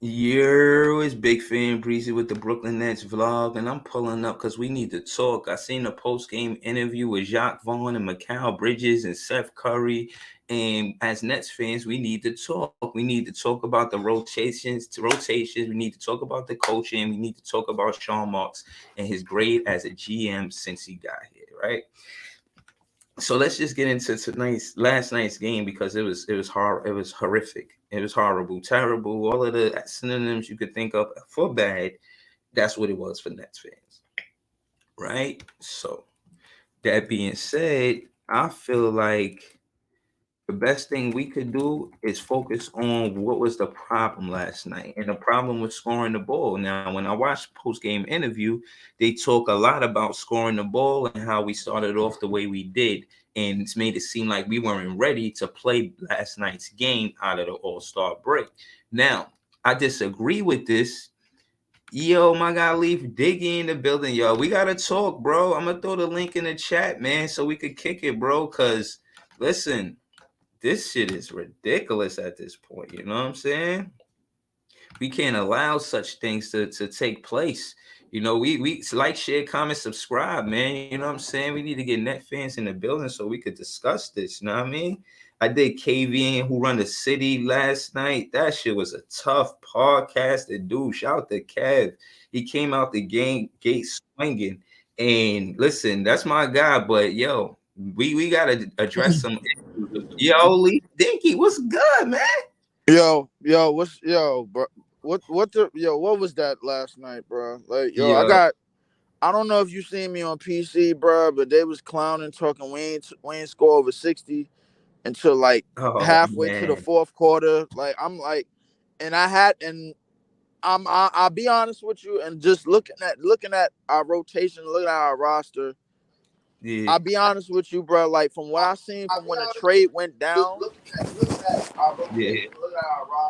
Yo, it's Big Fan Breezy with the Brooklyn Nets vlog, and I'm pulling up because we need to talk. I seen a post game interview with Jacques Vaughn and Mikal Bridges and Seth Curry, and as Nets fans, we need to talk. We need to talk about the rotations. We need to talk about the coaching. We need to talk about Sean Marks and his grade as a GM since he got here, right? So let's just get into tonight's last night's game because it was horrific. It was horrible, terrible, all of the synonyms you could think of for bad. That's what it was for Nets fans, right? So that being said, I feel like the best thing we could do is focus on what was the problem last night. And the problem was scoring the ball. Now, when I watched post game interview, they talk a lot about scoring the ball and how we started off the way we did. And it's made it seem like we weren't ready to play last night's game out of the All-Star break. Now, I disagree with this. Yo, my guy Leaf Diggy in the building, yo. We gotta talk, bro. I'm gonna throw the link in the chat, man, so we could kick it, bro. Cause listen, this shit is ridiculous at this point. You know what I'm saying? We can't allow such things to take place. We like, share, comment, subscribe, man. You know what I'm saying? We need to get net fans in the building so we could discuss this. You know what I mean? I did KVN who run the city last night. That shit was a tough podcast to do. Shout out to Kev. He came out the gate swinging. And listen, that's my guy. But yo, we gotta address some issues. Yo, Lee Dinky, what's good, man? Bro? What was that last night, bro? Like, Yo, I don't know if you seen me on PC, bro, but they was clowning, talking we ain't score over 60 until like oh halfway to the man. fourth quarter. Like, I'm like, and I had, and I'll be honest with you, and just looking at our rotation, looking at our roster. Yeah. I'll be honest with you, bro. Like, from what I seen from when the trade went down, Yeah.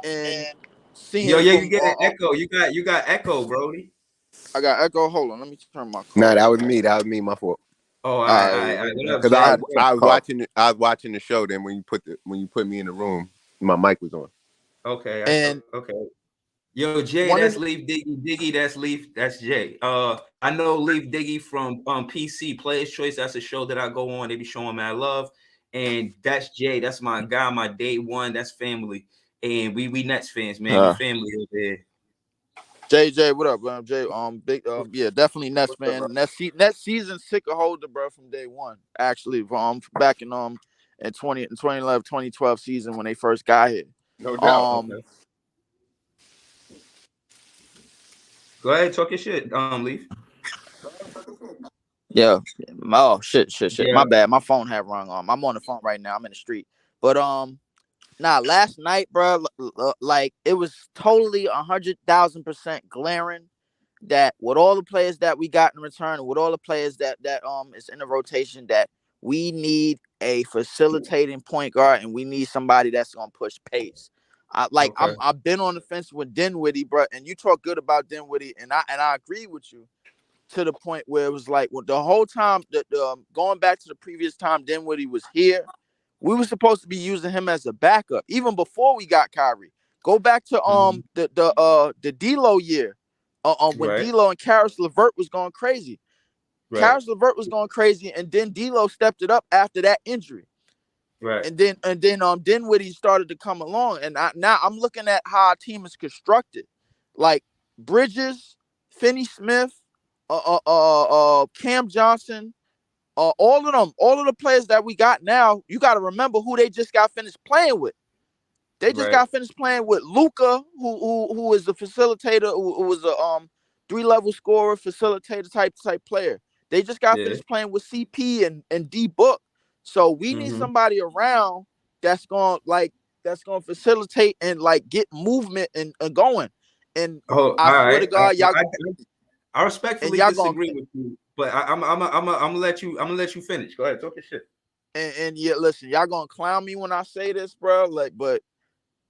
and Yo, seeing yeah, you from get an echo. You got echo, Brody. I got echo. Hold on, let me turn my Nah, car that up. was me. That was me. My fault. Oh, all right, All all right, right, all yeah, right. What up, Cause I Jay? had to turn I the was car. watching. I was watching the show. Then when you put me in the room, my mic was on. Okay, And okay. Yo, Jay, one of that's the, Leaf Diggy. Diggy, that's Leaf. That's Jay. I know Leaf Diggy from PC Players Choice. That's a show that I go on. They be showing mad love, and that's Jay. That's my guy, my day one. That's family, and we Nets fans, man. We uh, family over there. JJ, what up, man? Jay, big, yeah, definitely Nets fan. Nets season sick of holder, bro, from day one. Actually, back in 2011, 2012 season when they first got here. No doubt. Um, Okay, go ahead, talk your shit, Leaf. yeah. Oh shit. Yeah. My bad. My phone had rung. I'm on the phone right now. I'm in the street, but nah, last night, bro, like it was totally 100,000% glaring that with all the players that we got in return, with all the players that is in the rotation, that we need a facilitating point guard and we need somebody that's gonna push pace. Okay. I've been on the fence with Dinwiddie, bro, and you talk good about Dinwiddie, and I agree with you to the point where it was like, well, the whole time, going back to the previous time Dinwiddie was here, we were supposed to be using him as a backup even before we got Kyrie. Go back to Mhm. the D'Lo year, when Right. D'Lo and Karis LeVert was going crazy. Right. Karis LeVert was going crazy, and then D'Lo stepped it up after that injury, Right. and then Dinwiddie started to come along, and now I'm looking at how our team is constructed, like Bridges, Finney Smith, Cam Johnson, all of the players that we got now. You got to remember who they just got finished playing with. They just Right. got finished playing with Luca, who is a facilitator, who was a 3-level scorer, facilitator type player. They just got Yeah. finished playing with CP and D Book. So we need Mm-hmm. somebody around that's gonna facilitate and like get movement and going. And Oh, I all swear right. to God, y'all I and respectfully y'all gonna disagree with you, but I'm gonna let you finish. Go ahead, talk your shit. and yeah, listen, y'all gonna clown me when I say this, bro. Like, but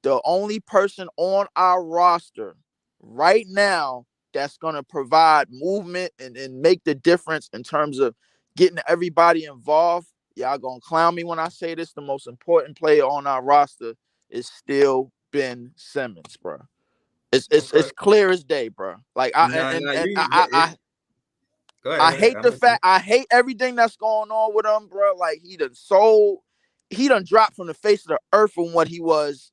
the only person on our roster right now that's going to provide movement and make the difference in terms of getting everybody involved. Y'all going to clown me when I say this. The most important player on our roster is still Ben Simmons, bro. It's clear as day, bro. Like Nah, nah, go I ahead. hate the fact, I hate everything that's going on with him, bro. Like he done dropped from the face of the earth from what he was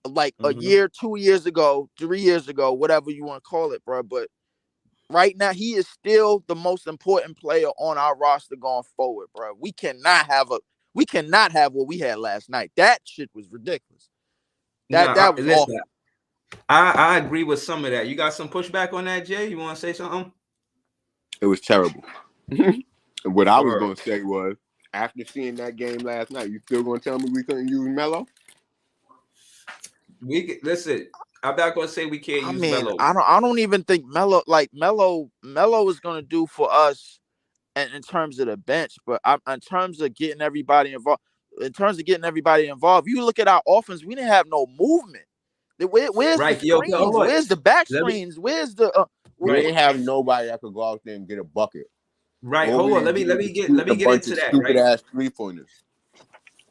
like a year, 2 years ago, 3 years ago, whatever you want to call it, bro. But right now, he is still the most important player on our roster going forward, bro. We cannot have what we had last night. That shit was ridiculous. That was Listen, awful. I agree with some of that. You got some pushback on that, Jay? You want to say something? It was terrible. What I was Word. going to say was, after seeing that game last night, you still going to tell me we couldn't use Melo? Listen. I'm not going to say we can't use Melo. I don't even think Melo is going to do for us in terms of the bench, but in terms of getting everybody involved. You look at our offense. We didn't have no movement. Where's the screens? Where's the back screens? Where's the? We didn't have nobody that could go out there and get a bucket. Right. Hold on. Let me get into that. Stupid ass 3-pointers.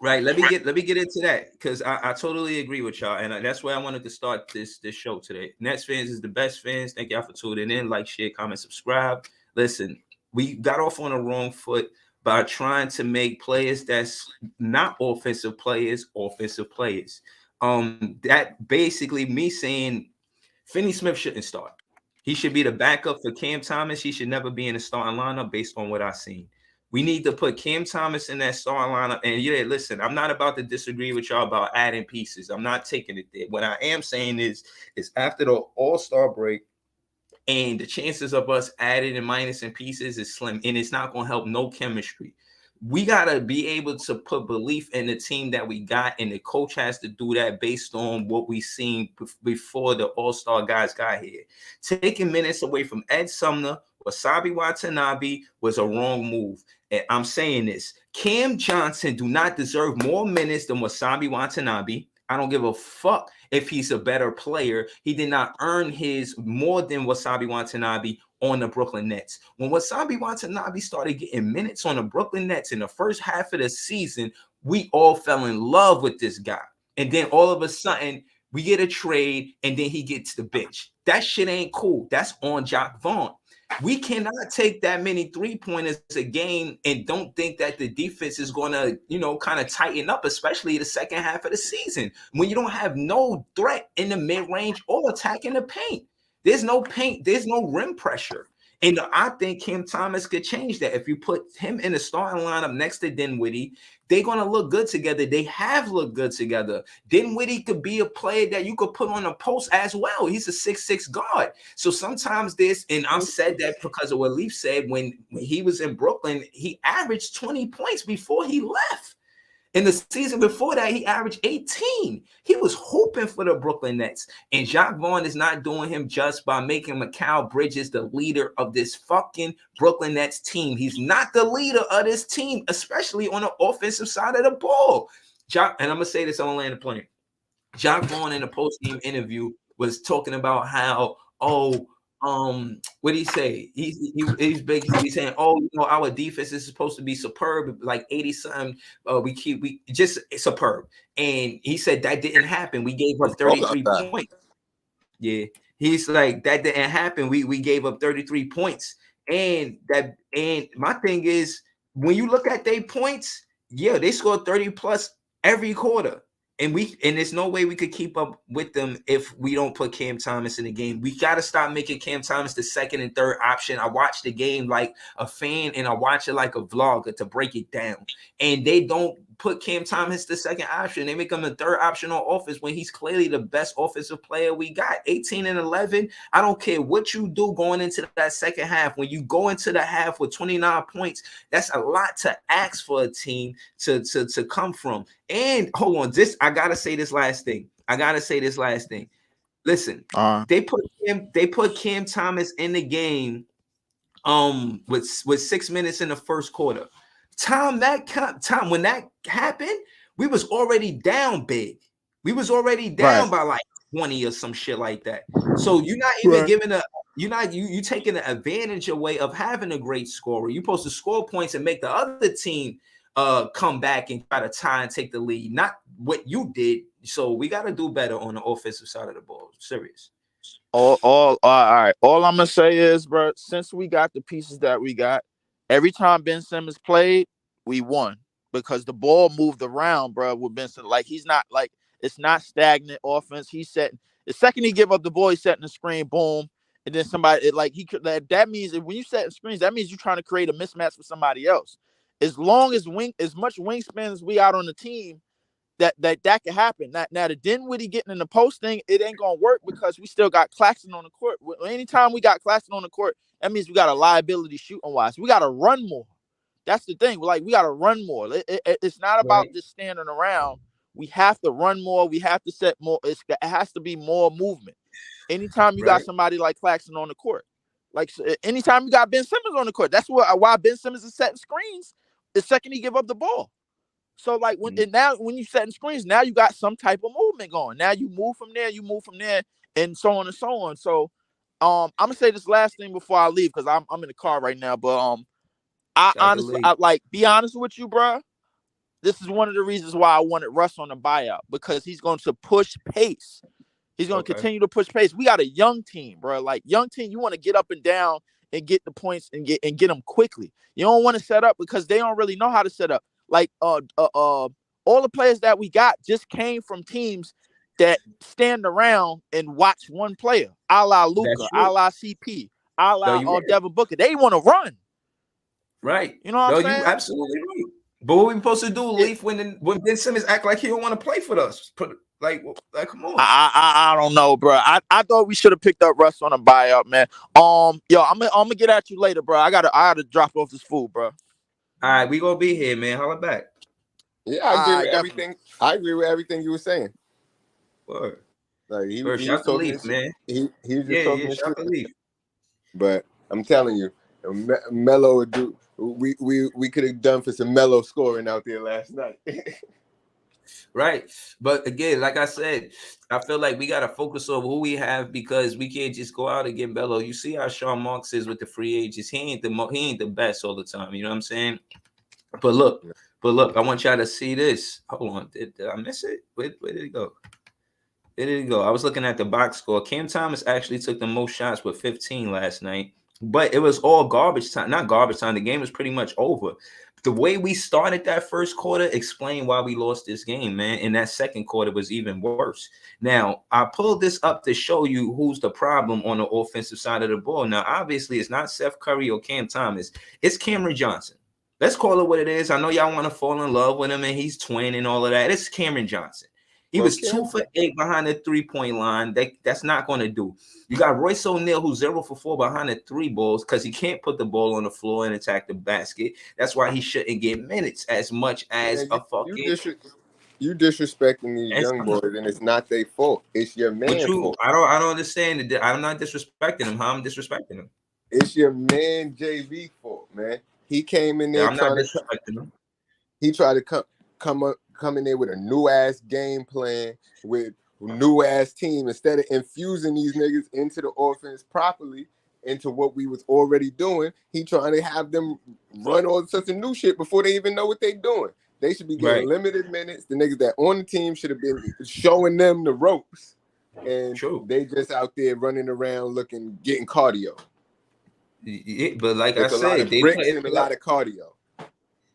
Right. Let me get into that, because I totally agree with y'all, and that's where I wanted to start this show today. Nets fans is the best fans. Thank y'all for tuning in. Like, share, comment, subscribe. Listen, we got off on the wrong foot by trying to make players that's not offensive players. That basically me saying Finney Smith shouldn't start. He should be the backup for Cam Thomas. He should never be in the starting lineup based on what I've seen. We need to put Cam Thomas in that starting lineup. And yeah, listen, I'm not about to disagree with y'all about adding pieces. I'm not taking it there. What I am saying is after the All-Star break, and the chances of us adding and minusing pieces is slim, and it's not going to help no chemistry. We got to be able to put belief in the team that we got, and the coach has to do that based on what we seen before the All-Star guys got here. Taking minutes away from Ed Sumner, Wasabi Watanabe was a wrong move. And I'm saying this, Cam Johnson do not deserve more minutes than Wasabi Watanabe. I don't give a fuck if he's a better player. He did not earn his more than Wasabi Watanabe on the Brooklyn Nets. When Wasabi Watanabe started getting minutes on the Brooklyn Nets in the first half of the season, we all fell in love with this guy. And then all of a sudden, we get a trade, and then he gets the bench. That shit ain't cool. That's on Jacque Vaughn. We cannot take that many 3-pointers a game and don't think that the defense is going to, kind of tighten up, especially the second half of the season, when you don't have no threat in the mid-range or attacking the paint. There's no paint. There's no rim pressure. And I think Cam Thomas could change that. If you put him in the starting lineup next to Dinwiddie, they're going to look good together. They have looked good together. Dinwiddie could be a player that you could put on a post as well. He's a 6'6" guard. So sometimes and I've said that because of what Leaf said, when he was in Brooklyn, he averaged 20 points before he left. In the season before that, he averaged 18. He was hoping for the Brooklyn Nets. And Jacque Vaughn is not doing him just by making Mikal Bridges the leader of this fucking Brooklyn Nets team. He's not the leader of this team, especially on the offensive side of the ball. And I'm going to say this on land the plane. Jacque Vaughn in the post-game interview was talking about how, what did he say? He's basically saying, our defense is supposed to be superb, like 80-something. We just superb. And he said that didn't happen. We gave up 33 points. Yeah. He's like, that didn't happen. We gave up 33 points. And my thing is, when you look at their points, yeah, they scored 30 plus every quarter. And there's no way we could keep up with them if we don't put Cam Thomas in the game. We got to stop making Cam Thomas the second and third option. I watch the game like a fan, and I watch it like a vlogger to break it down. And they don't put Cam Thomas the second option. They make him the third option on offense when he's clearly the best offensive player we got. 18 and 11. I don't care what you do going into that second half. When you go into the half with 29 points, that's a lot to ask for a team to come from. And hold on, I gotta say this last thing. Listen, they put Cam Thomas in the game with 6 minutes in the first quarter. Time when that happened, we was already down big. We was already down by like 20 or some shit like that. So you're not even giving you taking the advantage away of having a great scorer. You're supposed to score points and make the other team come back and try to tie and take the lead, not what you did. So we got to do better on the offensive side of the ball. Serious. All right. All I'm gonna say is, bro, since we got the pieces that we got, every time Ben Simmons played, we won because the ball moved around, bro. With Ben Simmons, like he's not like it's not stagnant offense. He's setting the second he give up the ball, he's setting the screen, boom, and then somebody like he could. That means that when you set screens, that means you're trying to create a mismatch for somebody else. As long as as much wingspan as we out on the team, that can happen. Now the Dinwiddie getting in the post thing, it ain't gonna work because we still got Claxton on the court. Anytime we got Claxton on the court, that means we got a liability shooting wise. We got to run more. That's the thing. Like we got to run more. It's not about just standing around. We have to run more. We have to set more. It has to be more movement. Anytime you got somebody like Claxton on the court, like anytime you got Ben Simmons on the court, that's why Ben Simmons is setting screens the second he give up the ball. So like when you setting screens, now you got some type of movement going. Now you move from there, and so on and so on. So I'm gonna say this last thing before I leave because I'm in the car right now. But I honestly like be honest with you, bro. This is one of the reasons why I wanted Russ on the buyout because he's going to push pace. He's going to continue to push pace. We got a young team, bro. Like young team, you want to get up and down and get the points and get them quickly. You don't want to set up because they don't really know how to set up. Like all the players that we got just came from teams that stand around and watch one player, a la Luka, a la CP, a la Devin Booker. They want to run. Right. You know what I'm saying? You absolutely right. But what we supposed to do, Leaf, when Ben Simmons act like he don't want to play for us? Like come on. I don't know, bro. I thought we should have picked up Russ on a buyout, man. Yo, I'm gonna get at you later, bro. I gotta drop off this food, bro. All right, we gonna be here, man. Holla back. Yeah, I agree with everything. I agree with everything you were saying. Word. Like he was just talking Leaf, man. He was just talking shot the Leaf. But I'm telling you, Melo would do. We could have done for some Melo scoring out there last night. Right. But again, like I said, I feel like we got to focus on who we have because we can't just go out and get Melo. You see how Sean Marks is with the free agents. He ain't the best all the time. You know what I'm saying? But look, I want y'all to see this. Hold on. Did I miss it? Where did it go? Where did it go? I was looking at the box score. Cam Thomas actually took the most shots with 15 last night. But it was all garbage time. Not garbage time. The game was pretty much over. The way we started that first quarter explained why we lost this game, man. And that second quarter was even worse. Now, I pulled this up to show you who's the problem on the offensive side of the ball. Now, obviously, it's not Steph Curry or Cam Thomas. It's Cameron Johnson. Let's call it what it is. I know y'all want to fall in love with him, and he's twin and all of that. It's Cameron Johnson. He was 2 for 8 behind the 3-point line. That's not going to do. You got Royce O'Neal, who's 0 for 4 behind the 3 balls because he can't put the ball on the floor and attack the basket. That's why he shouldn't get minutes as much as a fucking. You disrespecting these young boys, and it's not their fault. It's your man's fault. I don't understand. I'm not disrespecting him. How I'm disrespecting him? It's your man JV fault, man. He came in there. I'm not disrespecting him. He tried to come in there with a new ass game plan with new ass team instead of infusing these niggas into the offense properly into what we was already doing. He trying to have them run all sorts of new shit before they even know what they doing. They should be getting limited minutes. The niggas that on the team should have been showing them the ropes, and they just out there running around getting cardio. Yeah, but like I said, they bricks and a lot of cardio.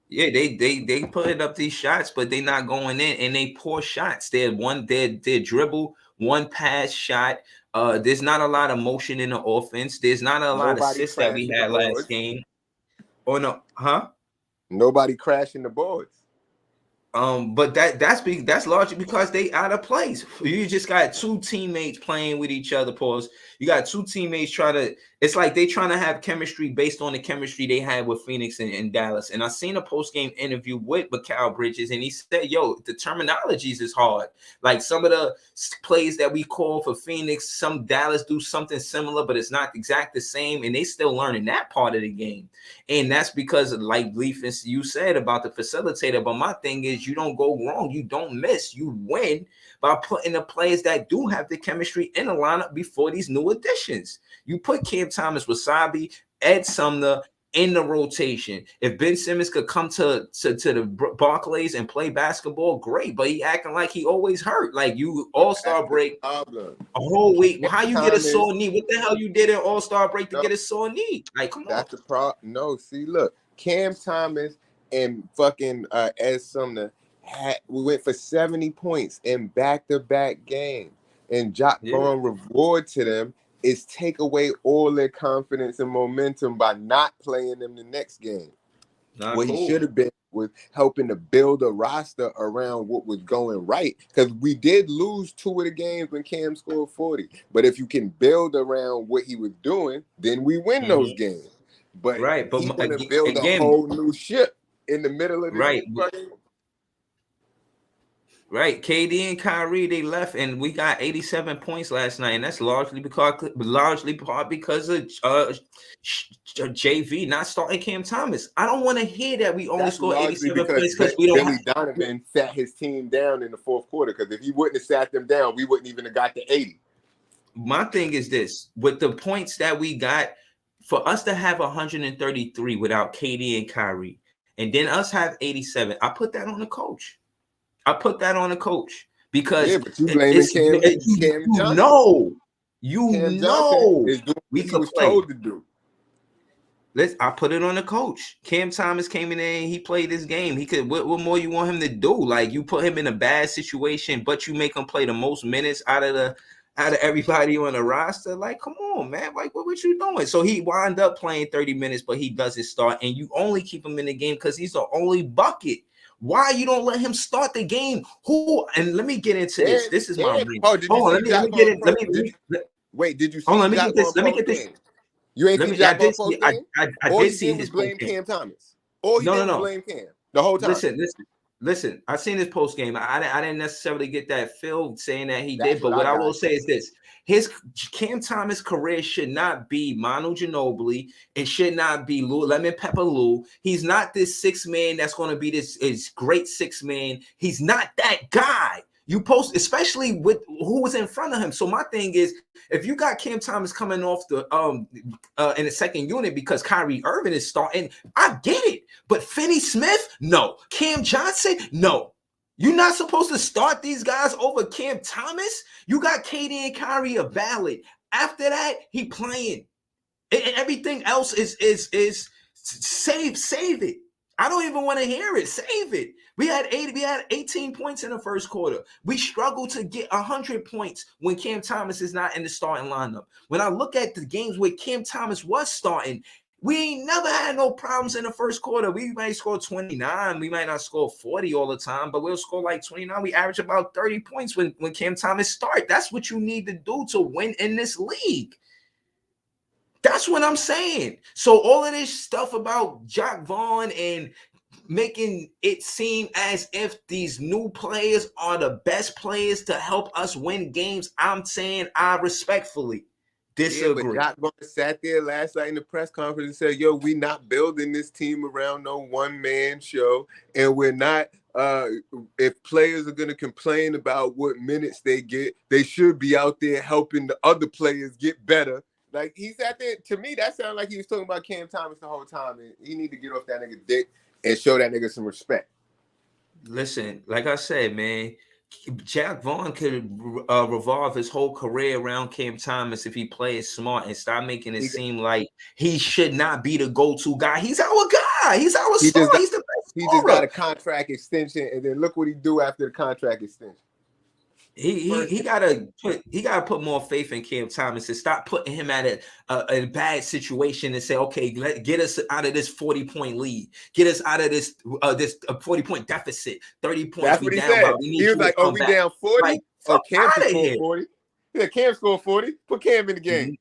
Yeah, they putting up these shots, but they not going in, and they poor shots. They're dribble, one pass shot. There's not a lot of motion in the offense. There's not a lot of assists that we had last game. Oh no, huh? Nobody crashing the boards. But that's largely because they out of place. You just got two teammates playing with each other. Pause. You got two teammates it's like they trying to have chemistry based on the chemistry they had with Phoenix and Dallas. And I seen a post-game interview with Mikal Bridges, and he said, yo, the terminologies is hard. Like some of the plays that we call for Phoenix, some Dallas do something similar, but it's not exact the same. And they still learning that part of the game. And that's because, like Leaf, you said about the facilitator. But my thing is, you don't go wrong. You don't miss. You win by putting the players that do have the chemistry in the lineup before these new additions. You put Cam Thomas, Wasabi, Ed Sumner, in the rotation. If Ben Simmons could come to the Barclays and play basketball, great. But he acting like he always hurt. Like you All-Star break problem. a whole week. Cam How you get a Thomas, sore knee? What the hell you did in All-Star break to no, get a sore knee? Like, come on. that's the problem. No, see, look, Cam Thomas and fucking Ed Sumner we went for 70 points in back-to-back games. And Jock Vaughn reward to them is take away all their confidence and momentum by not playing them the next game. What he should have been was helping to build a roster around what was going right. Because we did lose 2 of the games when Cam scored 40. But if you can build around what he was doing, then we win those games. But but he want to build a whole new ship in the middle of this fucking... Right, KD and Kyrie, they left, and we got 87 points last night, and that's largely part because of JV not starting Cam Thomas. I don't want to hear that we only scored 87 points because we don't. Billy Donovan sat his team down in the fourth quarter, because if he wouldn't have sat them down, we wouldn't even have got to 80. My thing is this: with the points that we got, for us to have 133 without KD and Kyrie, and then us have 87, I put that on the coach. Because but you blaming Cam Johnson. You know is doing what he was told to do. I put it on the coach. Cam Thomas came in there and he played this game. He could. What more you want him to do? Like, you put him in a bad situation, but you make him play the most minutes out of everybody on the roster. Like, come on, man. Like, what you doing? So he wound up playing 30 minutes, but he doesn't start, and you only keep him in the game because he's the only bucket. Why you don't let him start the game? And let me get into this. This is my brain. Let me get it. Wait, did you see? Let me get this. Let me get this. You ain't see Jack post game? I did see his blame Cam Thomas. Or he didn't blame Cam the whole time. Listen. I seen his post game. I didn't necessarily get that feel saying that he did, but what I will say is this: his Cam Thomas career should not be Manu Ginobili. It should not be Lemon Pepper Lou. He's not this 6 man that's going to be this great 6 man. He's not that guy. You post, especially with who was in front of him. So my thing is, if you got Cam Thomas coming off the in the second unit because Kyrie Irving is starting, I get it. But Finney Smith, no. Cam Johnson, no. You're not supposed to start these guys over Cam Thomas. You got KD and Kyrie a valid. After that, he playing. And everything else is save it. I don't even want to hear it. Save it. We had 18 points in the first quarter. We struggled to get 100 points when Cam Thomas is not in the starting lineup. When I look at the games where Cam Thomas was starting, we ain't never had no problems in the first quarter. We might score 29. We might not score 40 all the time, but we'll score like 29. We average about 30 points when Cam Thomas start. That's what you need to do to win in this league. That's what I'm saying. So all of this stuff about Jock Vaughn and making it seem as if these new players are the best players to help us win games, I'm saying I respectfully disagree. But Jock Vaughn sat there last night in the press conference and said, yo, we not building this team around no one-man show, and we're not if players are going to complain about what minutes they get, they should be out there helping the other players get better. Like, he sat there, to me, that sounded like he was talking about Cam Thomas the whole time, and he need to get off that nigga dick and show that nigga some respect. Listen, like I said, man, Jack Vaughn could revolve his whole career around Cam Thomas if he plays smart and stop making it seem like he should not be the go-to guy. He's our guy. He's our star. He's the best He just got a contract extension, and then look what he do after the contract extension. He gotta put more faith in Cam Thomas and stop putting him at a bad situation and say, okay, get us out of this 40-point lead, get us out of this 40-point deficit, 30 points. That's what he said. He was like, "Oh, we down 40? Like, Cam scored 40. Yeah, Cam scored 40. Put Cam in the game."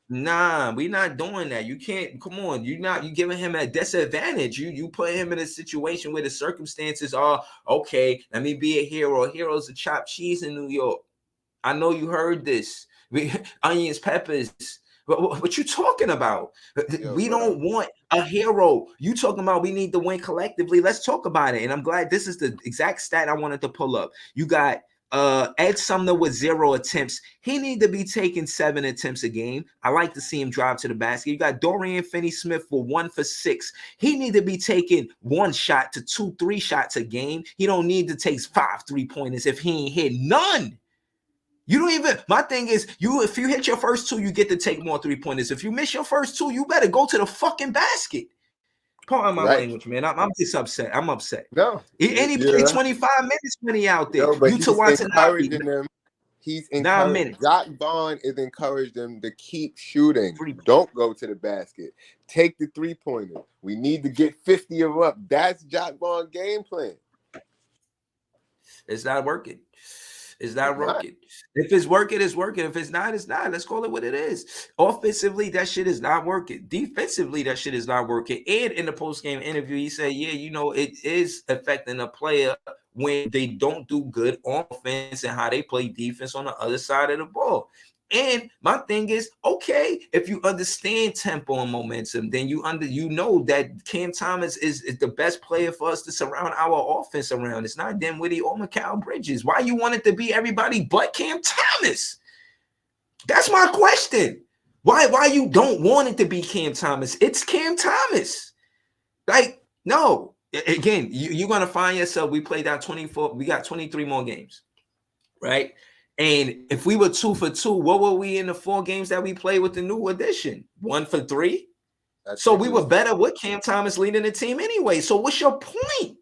Nah, we're not doing that. You can't. Come on, you giving him a disadvantage. You put him in a situation where the circumstances are okay. Let me be a hero. Heroes are chopped cheese in New York. I know you heard this. Onions, peppers. What you talking about? We don't want a hero. You talking about we need to win collectively. Let's talk about it. And I'm glad this is the exact stat I wanted to pull up. You got Ed Sumner with 0 attempts. He need to be taking 7 attempts a game. I like to see him drive to the basket. You got Dorian Finney-Smith for 1 for 6. He need to be taking 1 shot to 2, 3 shots a game. He don't need to take 5 3-pointers if he ain't hit none. You don't even. My thing is, if you hit your first 2, you get to take more 3-pointers. If you miss your first 2, you better go to the fucking basket. Pardon my language, man. I'm just upset. I'm upset. No, And he played 25 minutes when he out there. but Yuta he's Watanabe, encouraging them. He's 9 encouraged. minutes. Jock Vaughn is encouraging them to keep shooting. 3 Don't go to the basket. Take the 3-pointer. We need to get 50 of up. That's Jock Vaughn's game plan. It's not working. It's not working. If it's working, it's working. If it's not, it's not. Let's call it what it is. Offensively, that shit is not working. Defensively, that shit is not working. And in the post-game interview, he said, yeah, you know, it is affecting a player when they don't do good on offense and how they play defense on the other side of the ball. And my thing is, okay, if you understand tempo and momentum, then you know that Cam Thomas is the best player for us to surround our offense around. It's not Dinwiddie or Mikal Bridges. Why you want it to be everybody but Cam Thomas? That's my question. Why you don't want it to be Cam Thomas? It's Cam Thomas. Like, no. Again, you're going to find yourself, we played out 24, we got 23 more games, right? And if we were 2 for 2, what were we in the 4 games that we played with the new addition? 1 for 3? So we were better with Cam Thomas leading the team anyway. So what's your point?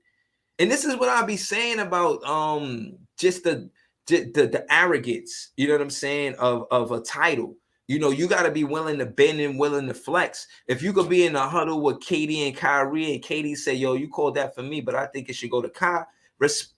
And this is what I'll be saying about just the arrogance, you know what I'm saying, of a title. You know, you got to be willing to bend and willing to flex. If you could be in a huddle with KD and Kyrie and KD say, yo, you called that for me, but I think it should go to Kai,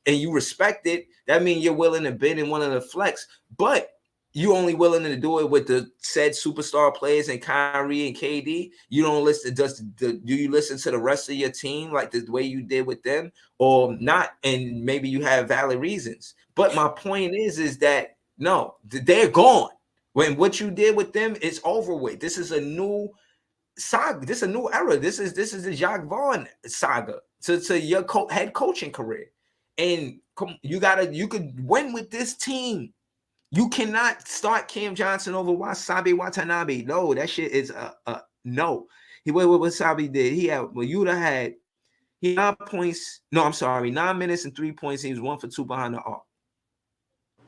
and you respect it, that means you're willing to bend and willing to flex. But you only willing to do it with the said superstar players and Kyrie and KD. You don't listen. Do you listen to the rest of your team like the way you did with them, or not? And maybe you have valid reasons. But my point is that no, they're gone. When what you did with them is over with. This is a new saga. This is a new era. This is the Jacques Vaughn saga to your head coaching career. And you could win with this team. You cannot start Cam Johnson over Wasabi Watanabe. No, that shit is no. What Wasabi did, he had had 9 points. No, I'm sorry, 9 minutes and 3 points. He was 1 for 2 behind the arc.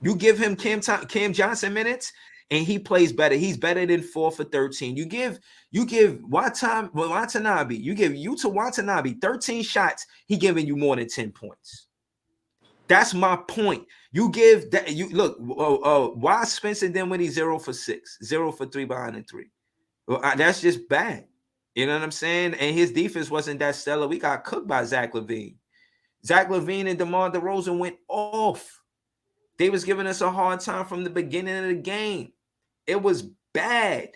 You give him Cam Johnson minutes, and he plays better. He's better than 4 for 13. You give Watanabe, you give Yuta Watanabe 13 shots. He giving you more than 10 points. That's my point. You give that. You look. Why Spencer Dinwiddie 0 for 6, 0 for 3 behind the 3? Well, that's just bad. You know what I'm saying? And his defense wasn't that stellar. We got cooked by Zach LaVine. Zach LaVine and DeMar DeRozan went off. They was giving us a hard time from the beginning of the game. It was bad.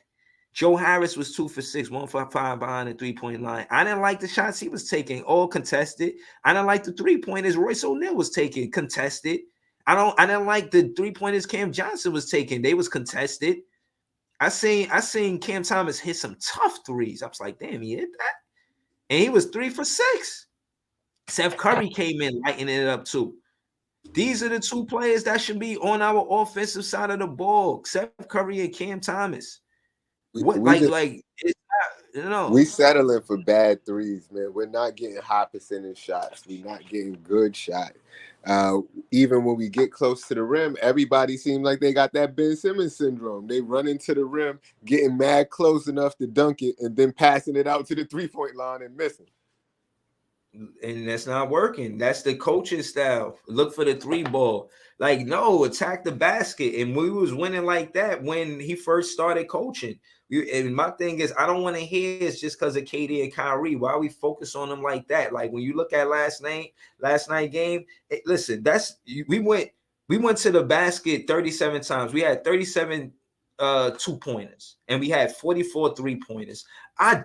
Joe Harris was 2 for 6, 1 for 5 behind the 3-point line. I didn't like the shots he was taking, all contested. I didn't like the 3-pointers Royce O'Neal was taking, contested. I didn't like the 3-pointers Cam Johnson was taking. They was contested. I seen Cam Thomas hit some tough threes. I was like, damn, he hit that. And he was 3 for 6. Seth Curry came in lighting it up too. These are the 2 players that should be on our offensive side of the ball. Seth Curry and Cam Thomas. We settling for bad threes, man. We're not getting high percentage shots. We're not getting good shots. Even when we get close to the rim, everybody seems like they got that Ben Simmons syndrome. They run into the rim, getting mad close enough to dunk it, and then passing it out to the 3-point line and missing. And that's not working. That's the coaching style. Look for the 3 ball. Like, no, attack the basket. And we was winning like that when he first started coaching. And my thing is, I don't want to hear it's just because of KD and Kyrie. Why we focus on them like that? Like when you look at last night game, listen, we went to the basket 37 times. We had 37 2-pointers, and we had 44 3-pointers. I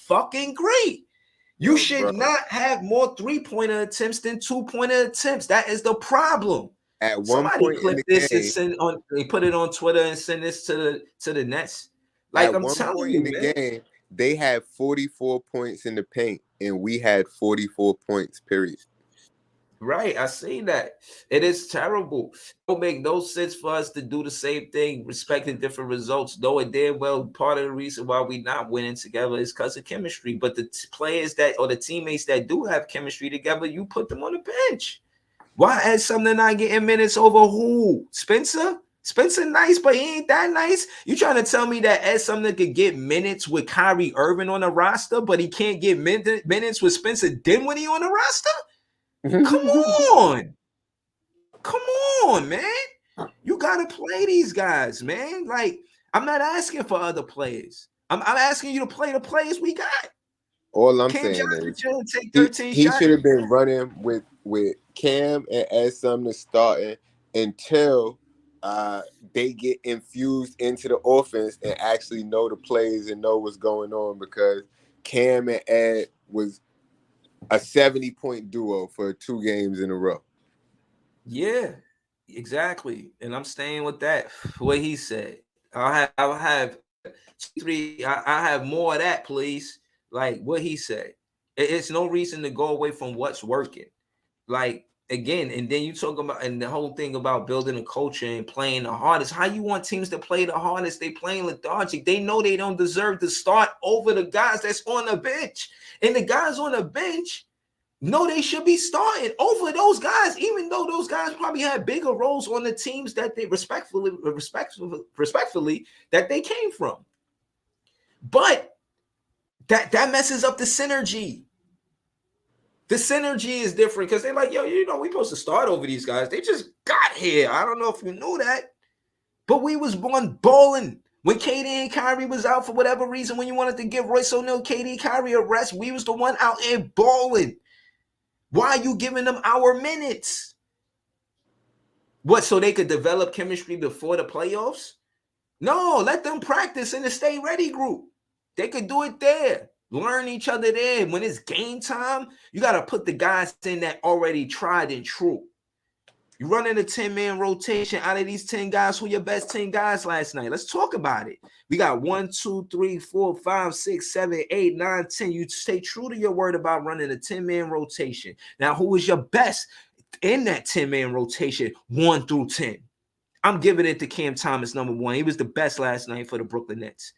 fucking great. You should not have more 3-pointer attempts than 2-pointer attempts. That is the problem. At one point in the game, they put it on Twitter and send this to the Nets. Like I'm telling you, man. Game, they had 44 points in the paint, and we had 44 points. Period. Right, I see that. It is terrible. It don't make no sense for us to do the same thing, respecting different results. Though it did well, part of the reason why we not winning together is because of chemistry. But the players that or the teammates that do have chemistry together, you put them on the bench. Why add something not getting minutes over who? Spencer? Spencer nice, but he ain't that nice. You trying to tell me that Ed Sumner could get minutes with Kyrie Irving on the roster, but he can't get minutes with Spencer Dinwiddie on the roster? Come on. Come on, man. You gotta play these guys, man. Like, I'm not asking for other players. I'm asking you to play the players we got. All I'm Cam saying Johnson is should take 13 he shots. should have been running with Cam and Ed Sumner starting until they get infused into the offense and actually know the plays and know what's going on, because Cam and Ed was a 70-point duo for 2 games in a row. Yeah, exactly. And I'm staying with that. What he said. I'll have 3. I have more of that, please. Like what he said. It's no reason to go away from what's working. Like again, and then you talk about and the whole thing about building a culture and playing the hardest. How you want teams to play the hardest? They playing lethargic. They know they don't deserve to start over the guys that's on the bench. And the guys on the bench, no, they should be starting over those guys, even though those guys probably had bigger roles on the teams that they respectfully that they came from. But that messes up the synergy. The synergy is different because they're like, yo, we supposed to start over these guys. They just got here. I don't know if you knew that, but we was born balling. When KD and Kyrie was out for whatever reason, when you wanted to give Royce O'Neal, KD, Kyrie a rest, we was the one out here balling. Why are you giving them our minutes? What, so they could develop chemistry before the playoffs? No, let them practice in the stay ready group. They could do it there. Learn each other there. When it's game time, you got to put the guys in that already tried and true. You running a 10-man rotation. Out of these 10 guys, who your best 10 guys last night? Let's talk about it. We got 1, 2, 3, 4, 5, 6, 7, 8, 9, 10. You stay true to your word about running a 10-man rotation. Now, who is your best in that 10-man rotation, 1 through 10? I'm giving it to Cam Thomas, number 1. He was the best last night for the Brooklyn Nets.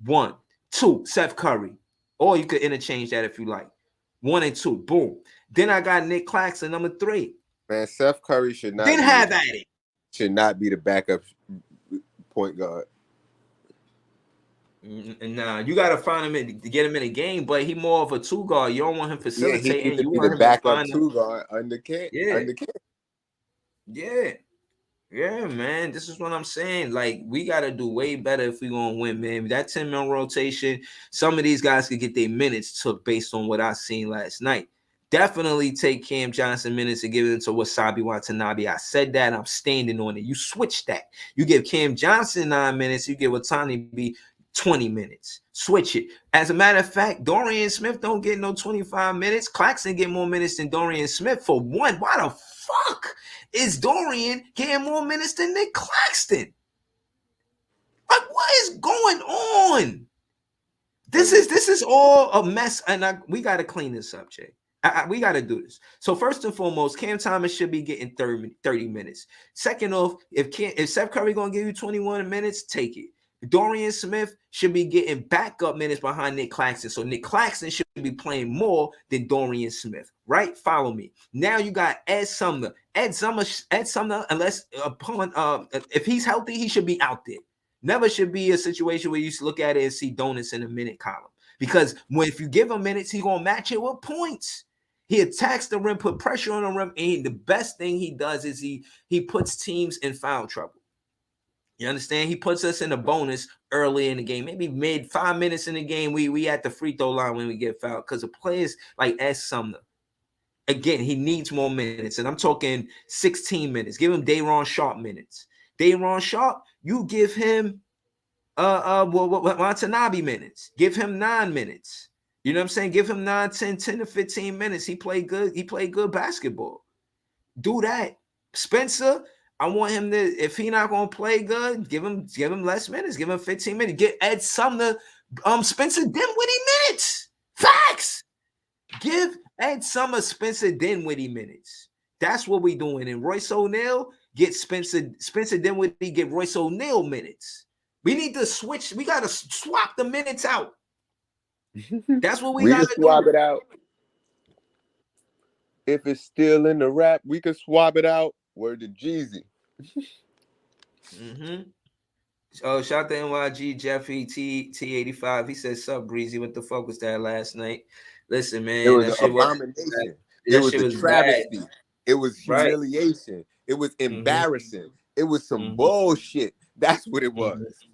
1. 2, Seth Curry. Or you could interchange that if you like. 1 and 2. Boom. Then I got Nick Claxton, number 3. Man, Seth Curry should not be the backup point guard. Nah, you gotta find him to get him in a game, but he more of a 2 guard. You don't want him facilitating. Yeah, he needs to be the backup 2 guard under Cam. Yeah, man. This is what I'm saying. Like, we gotta do way better if we're gonna win, man. That 10-man rotation, some of these guys could get their minutes took based on what I seen last night. Definitely take Cam Johnson minutes and give it to Wasabi Watanabe. I said that. I'm standing on it. You switch that. You give Cam Johnson 9 minutes. You give Watanabe 20 minutes. Switch it. As a matter of fact, Dorian Smith don't get no 25 minutes. Claxton get more minutes than Dorian Smith for one. Why the fuck is Dorian getting more minutes than Nick Claxton? Like, what is going on? This is all a mess, and we got to clean this up, Jay. We got to do this. So first and foremost, Cam Thomas should be getting 30 minutes. Second off, if Seth Curry going to give you 21 minutes, take it. Dorian Smith should be getting backup minutes behind Nick Claxton. So Nick Claxton should be playing more than Dorian Smith, right? Follow me. Now you got Ed Sumner. Ed Sumner, unless if he's healthy, he should be out there. Never should be a situation where you look at it and see donuts in the minute column. Because if you give him minutes, he's going to match it with points. He attacks the rim, put pressure on the rim, and the best thing he does is he puts teams in foul trouble. You understand? He puts us in a bonus early in the game, maybe mid 5 minutes in the game. We at the free throw line when we get fouled because of players like S. Sumner. Again, he needs more minutes, and I'm talking 16 minutes. Give him Day'Ron Sharpe minutes. Day'Ron Sharpe, you give him Watanabe minutes. Give him 9 minutes. You know what I'm saying? Give him 9, 10 to 15 minutes. He played good. He played good basketball. Do that. Spencer, I want him to, if he not going to play good, give him less minutes. Give him 15 minutes. Get Ed Sumner, Spencer Dinwiddie minutes. Facts. Add some of Spencer Dinwiddie minutes. That's what we doing. And Royce O'Neal get Spencer Dinwiddie get Royce O'Neal minutes. We need to switch. We got to swap the minutes out. That's what we We can got to swap do. it out. If it's still in the rap, we can swap it out. Word to Jeezy. Oh, shout out to NYG Jeffy T85. He said, "Sup, Breezy? What the fuck was that last night?" Listen, man, It was that an shit was abomination. It that was shit a was bad, travesty. It was right? humiliation. It was embarrassing. It was some bullshit. That's what it was.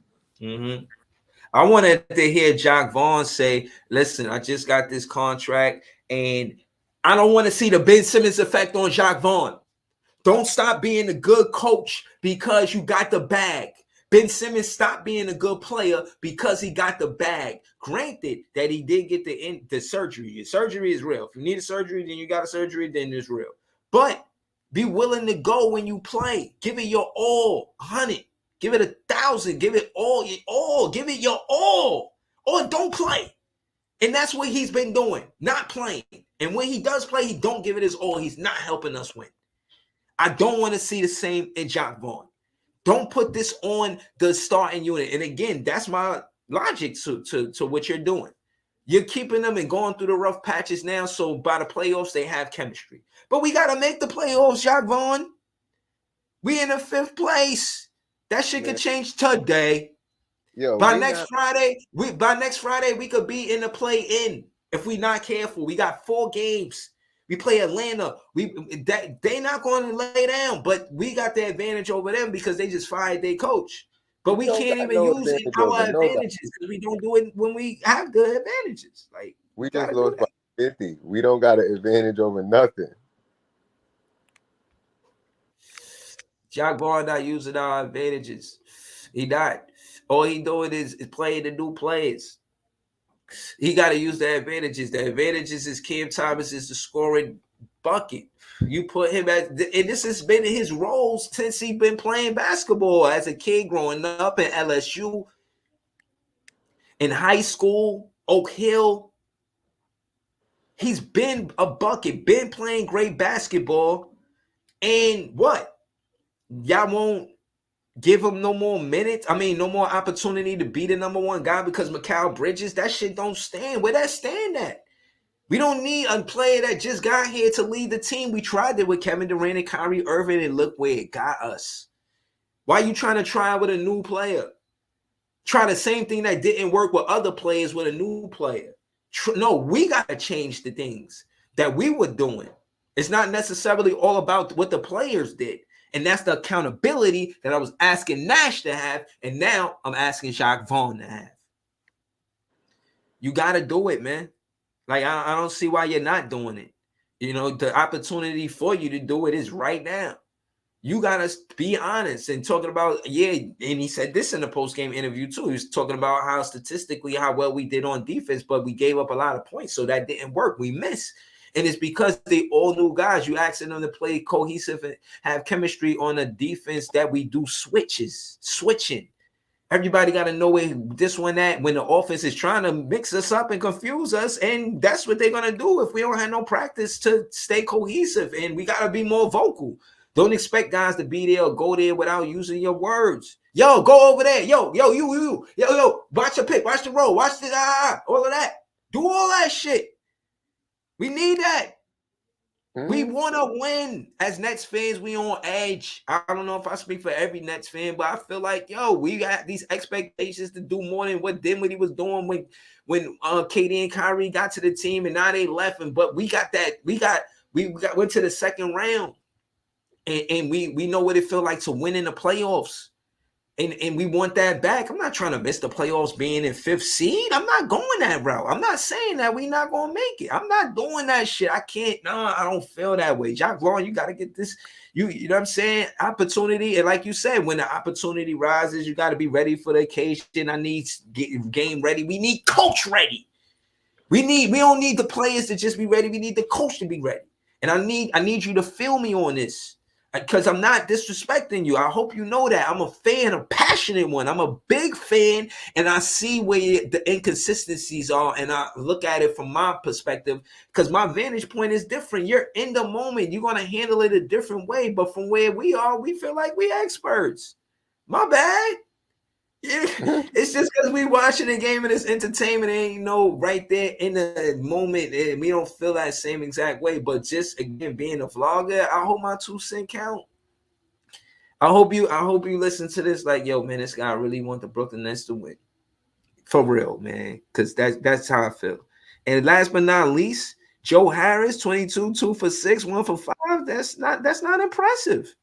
I wanted to hear Jock Vaughn say, "Listen, I just got this contract, and I don't want to see the Ben Simmons effect on Jock Vaughn. Don't stop being a good coach because you got the bag. Ben Simmons stopped being a good player because he got the bag. Granted that he did get the surgery. The surgery is real. If you need a surgery, then you got a surgery, then it's real. But be willing to go when you play. Give it your all, 100. Give it 1,000. Give it all, Give it your all, or don't play. And that's what he's been doing, not playing. And when he does play, he don't give it his all. He's not helping us win. I don't want to see the same in Jock Vaughn. Don't put this on the starting unit. And again, that's my logic to what you're doing. You're keeping them and going through the rough patches now, so by the playoffs, they have chemistry. But we got to make the playoffs, Jock Vaughn. We in the 5th place. That shit could change today. Yo, by next Friday, we could be in the play-in if we not careful. We got 4 games. We play Atlanta. They not going to lay down, but we got the advantage over them because they just fired their coach. But we can't even use our advantages because we don't do it when we have the advantages. Like we just lost by 50. We don't got an advantage over nothing. Jock Vaughn not using our advantages. He not. All he doing is playing the new players. He got to use the advantages. The advantages is Cam Thomas is the scoring bucket. You put him at, and this has been his roles since he been playing basketball as a kid, growing up in LSU, in high school, Oak Hill. He's been a bucket, been playing great basketball, and what? Y'all won't give him no more minutes. I mean, no more opportunity to be the number 1 guy because Mikal Bridges, that shit don't stand. Where that stand at? We don't need a player that just got here to lead the team. We tried it with Kevin Durant and Kyrie Irving, and look where it got us. Why are you trying to try with a new player? Try the same thing that didn't work with other players with a new player. No, we got to change the things that we were doing. It's not necessarily all about what the players did. And that's the accountability that I was asking Nash to have, and now I'm asking Jock Vaughn to have. You got to do it, man. Like, I don't see why you're not doing it. You know, the opportunity for you to do it is right now. You got to be honest and talking about, and he said this in the post-game interview too. He was talking about how statistically, how well we did on defense, but we gave up a lot of points, so that didn't work. We missed. And it's because they all new guys. You asking them to play cohesive and have chemistry on a defense that we do switching. Everybody got to know where this one at when the offense is trying to mix us up and confuse us. And that's what they're going to do if we don't have no practice to stay cohesive. And we got to be more vocal. Don't expect guys to be there or go there without using your words. Yo, go over there. Yo, you. Yo, watch the pick. Watch the roll. Watch the all of that. Do all that shit. We need that. We want to win. As Nets fans, we on edge. I don't know if I speak for every Nets fan, but I feel like, we got these expectations to do more than what Dinwiddie was doing when KD and Kyrie got to the team, and now they left. But we got that. We went to the second round, and we know what it felt like to win in the playoffs. And we want that back. I'm not trying to miss the playoffs being in 5th seed. I'm not going that route. I'm not saying that we're not going to make it. I'm not doing that shit. I can't. No, I don't feel that way. Jock Vaughn, you got to get this. You know what I'm saying? Opportunity. And like you said, when the opportunity rises, you got to be ready for the occasion. I need game ready. We need coach ready. We don't need the players to just be ready. We need the coach to be ready. And I need you to feel me on this. because I'm not disrespecting you. I hope you know that. I'm a fan, a passionate one. I'm a big fan, and I see where the inconsistencies are, and I look at it from my perspective because my vantage point is different. You're in the moment. You're going to handle it a different way, but from where we are, we feel like we experts. My bad. Yeah, it's just because we watching the game and it's entertainment, ain't right there in the moment, and we don't feel that same exact way. But just again, being a vlogger, I hope my 2 cents count. I hope you listen to this like, yo, man, this guy really want the Brooklyn Nets to win. For real, man. Because that's how I feel. And last but not least, Joe Harris, 22, 2 for 6, 1 for 5. That's not impressive.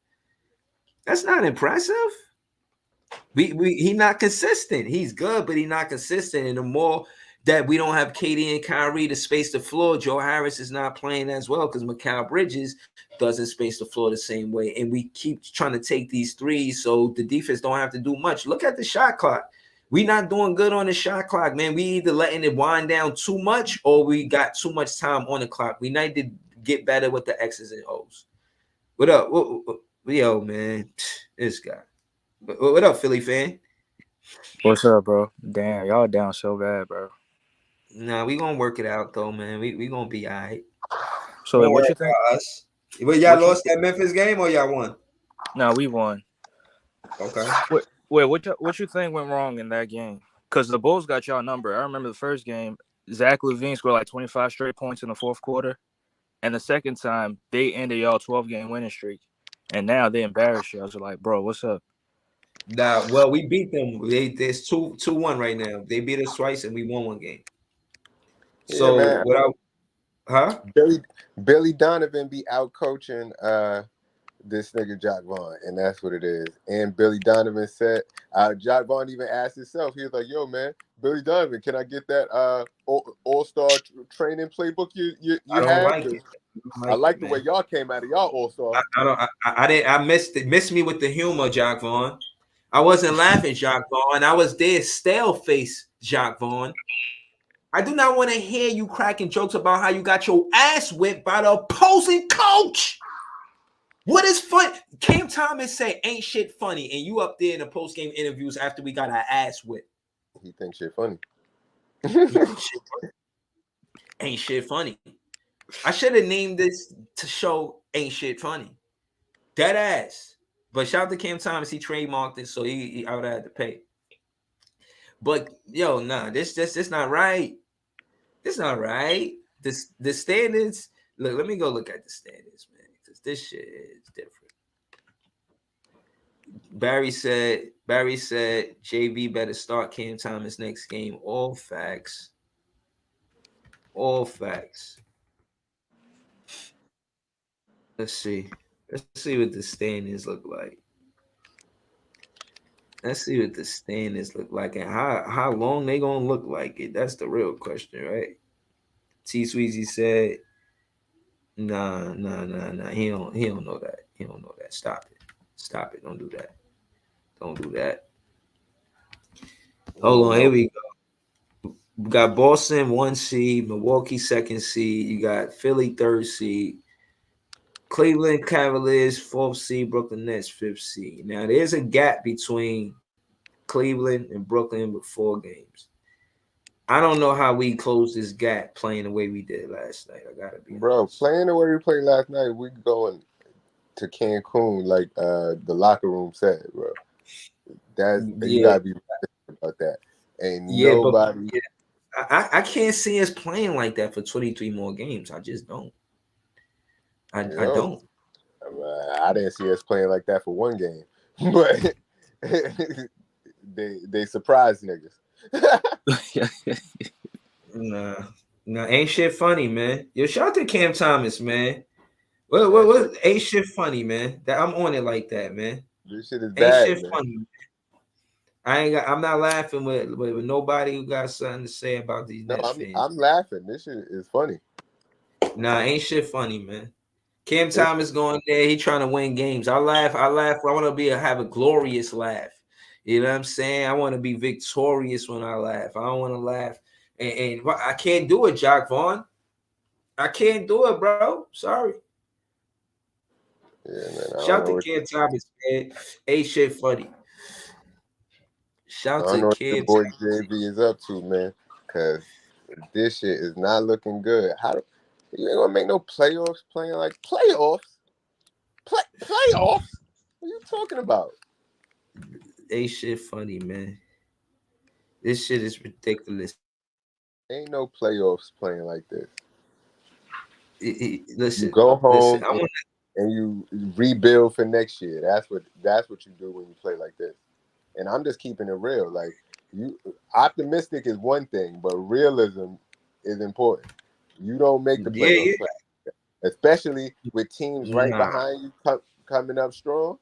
That's not impressive. He not consistent. He's good, but he's not consistent. And the more that we don't have KD and Kyrie to space the floor, Joe Harris is not playing as well because Mikal Bridges doesn't space the floor the same way. And we keep trying to take these threes so the defense don't have to do much. Look at the shot clock. We not doing good on the shot clock, man. We either letting it wind down too much or we got too much time on the clock. We need to get better with the X's and O's. What up? Yo, man, this guy. What up, Philly fan? What's up, bro? Damn, y'all down so bad, bro. Nah, we gonna work it out though, man. We gonna be all right. So wait, what you think? Us. But y'all lost that Memphis game or y'all won? No, we won. Okay. Wait, what you think went wrong in that game? Because the Bulls got y'all number. I remember the first game, Zach LaVine scored like 25 straight points in the fourth quarter. And the second time, they ended y'all 12-game winning streak. And now they embarrassed you. I was like, bro, what's up? Nah, well, we beat them. There's 2-1 right now. They beat us twice and we won 1 game. So man. Billy Donovan be out coaching this nigga Jock Vaughn, and that's what it is. And Billy Donovan said, Jock Vaughn even asked himself, he was like, yo, man, Billy Donovan, can I get that all-star training playbook you I don't have? like it. I like the way y'all came out of y'all all-star. I missed me with the humor, Jock Vaughn. I wasn't laughing, Jock Vaughn. I was there, stale face, Jock Vaughn. I do not want to hear you cracking jokes about how you got your ass whipped by the opposing coach. What is fun? Cam Thomas say ain't shit funny, and you up there in the post-game interviews after we got our ass whipped. He thinks shit funny. Ain't shit funny. I should have named this to show ain't shit funny. Dead ass. But shout out to Cam Thomas, he trademarked it, so he I would have to pay. But yo, nah, this not right. This not right. The standards. Look, let me go look at the standards, man, because this shit is different. Barry said JV better start Cam Thomas next game. All facts. All facts. Let's see. Let's see what the standings look like. Let's see what the standings look like and how long they gonna look like it. That's the real question, right? T Sweezy said, nah. He don't know that. He don't know that. Stop it. Don't do that. Don't do that. Hold on, here we go. We got Boston 1 seed, Milwaukee 2nd seed. You got Philly 3rd seed. Cleveland Cavaliers 4th seed, Brooklyn Nets 5th seed. Now there's a gap between Cleveland and Brooklyn with 4 games. I don't know how we close this gap playing the way we did last night. I gotta be honest. Playing the way we played last night, we going to Cancun like the locker room said, bro. You gotta be about that. Ain't nobody. I can't see us playing like that for 23 more games. I just don't. I don't. I didn't see us playing like that for 1 game, but they surprised niggas. Nah, ain't shit funny, man. Yo, shout out to Cam Thomas, man. What ain't shit funny, man? That I'm on it like that, man. This shit is bad. Ain't shit funny. I'm not laughing with nobody who got something to say about these Nets fans. I'm laughing. This shit is funny. Nah, ain't shit funny, man. Cam Thomas going there. He trying to win games. I laugh. I want to have a glorious laugh. You know what I'm saying? I want to be victorious when I laugh. I don't want to laugh. And I can't do it, Jock Vaughn. I can't do it, bro. Sorry. Yeah, man. I don't Shout know to what Kid Thomas, man. Ain't shit funny. I Shout don't to know what your Kid boy Thomas. JB is up to, man. Cause this shit is not looking good. You ain't gonna make no playoffs playing like playoffs? Playoffs? What are you talking about? Ain't shit funny, man. This shit is ridiculous. Ain't no playoffs playing like this. You Listen, go listen. home and you rebuild for next year. That's what you do when you play like this. And I'm just keeping it real. Like you, optimistic is one thing, but realism is important. You don't make the Yeah, playoffs, especially with teams right nah. behind you coming up strong.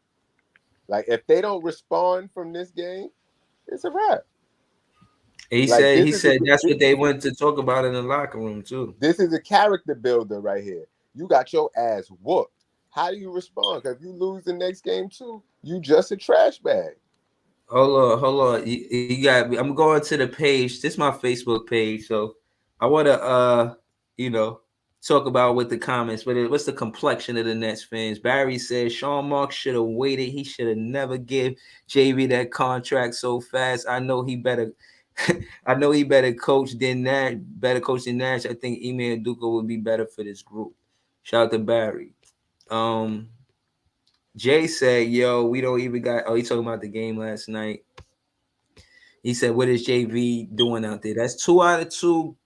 Like if they don't respond from this game, it's a wrap. He Like said that's what they went to talk about in the locker room too. this is a character builder right here. You got your ass whooped. How do you respond? Because if you lose the next game too, you just a trash bag. Hold on. You got. I'm going to the page. This is my Facebook page, so I want to talk about with the comments. But what's the complexion of the Nets fans? Barry says Sean Marks should have waited. He should have never give JV that contract so fast. I know he better. I know he better coach than Nash. Better coach than Nash. I think Ime and Duka would be better for this group. Shout out to Barry. Jay said, "Yo, we don't even got." Oh, he talking about the game last night. He said, "What is JV doing out there?" That's 2 out of 2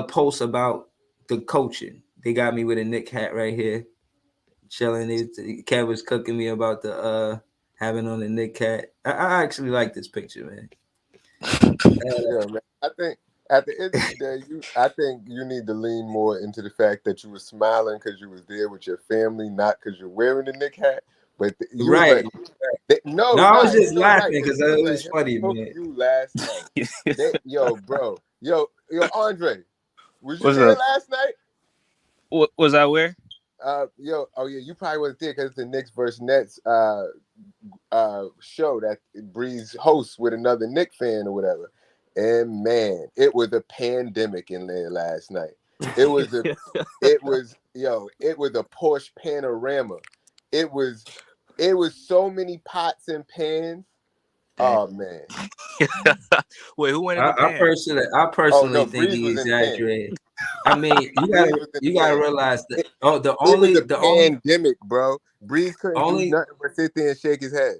posts about the coaching. They got me with a Nick hat right here, chilling. Kev was cooking me about the having on the Nick hat. I actually like this picture, man. Yeah, man. I think at the end of the day, I think you need to lean more into the fact that you were smiling because you was there with your family, not because you're wearing the Nick hat. But you was Right. like, No, I was just ain't no laughing right. because You was it like was him funny, cook man. you last night. Bro, Andre, was you What's there up? last night? Was I where? Oh yeah, you probably wasn't there because it's the Knicks versus Nets show that Breeze hosts with another Knick fan or whatever. And man, it was a pandemic in there last night. It was a Porsche panorama. It was so many pots and pans. Oh man. Wait, who went in the I pan? Oh personally no, think Breeze he was in the pan. exaggerated. I mean, Breeze was in you the gotta pan. realize that. It was a pandemic, bro. Breeze couldn't do only nothing but sit there and shake his head.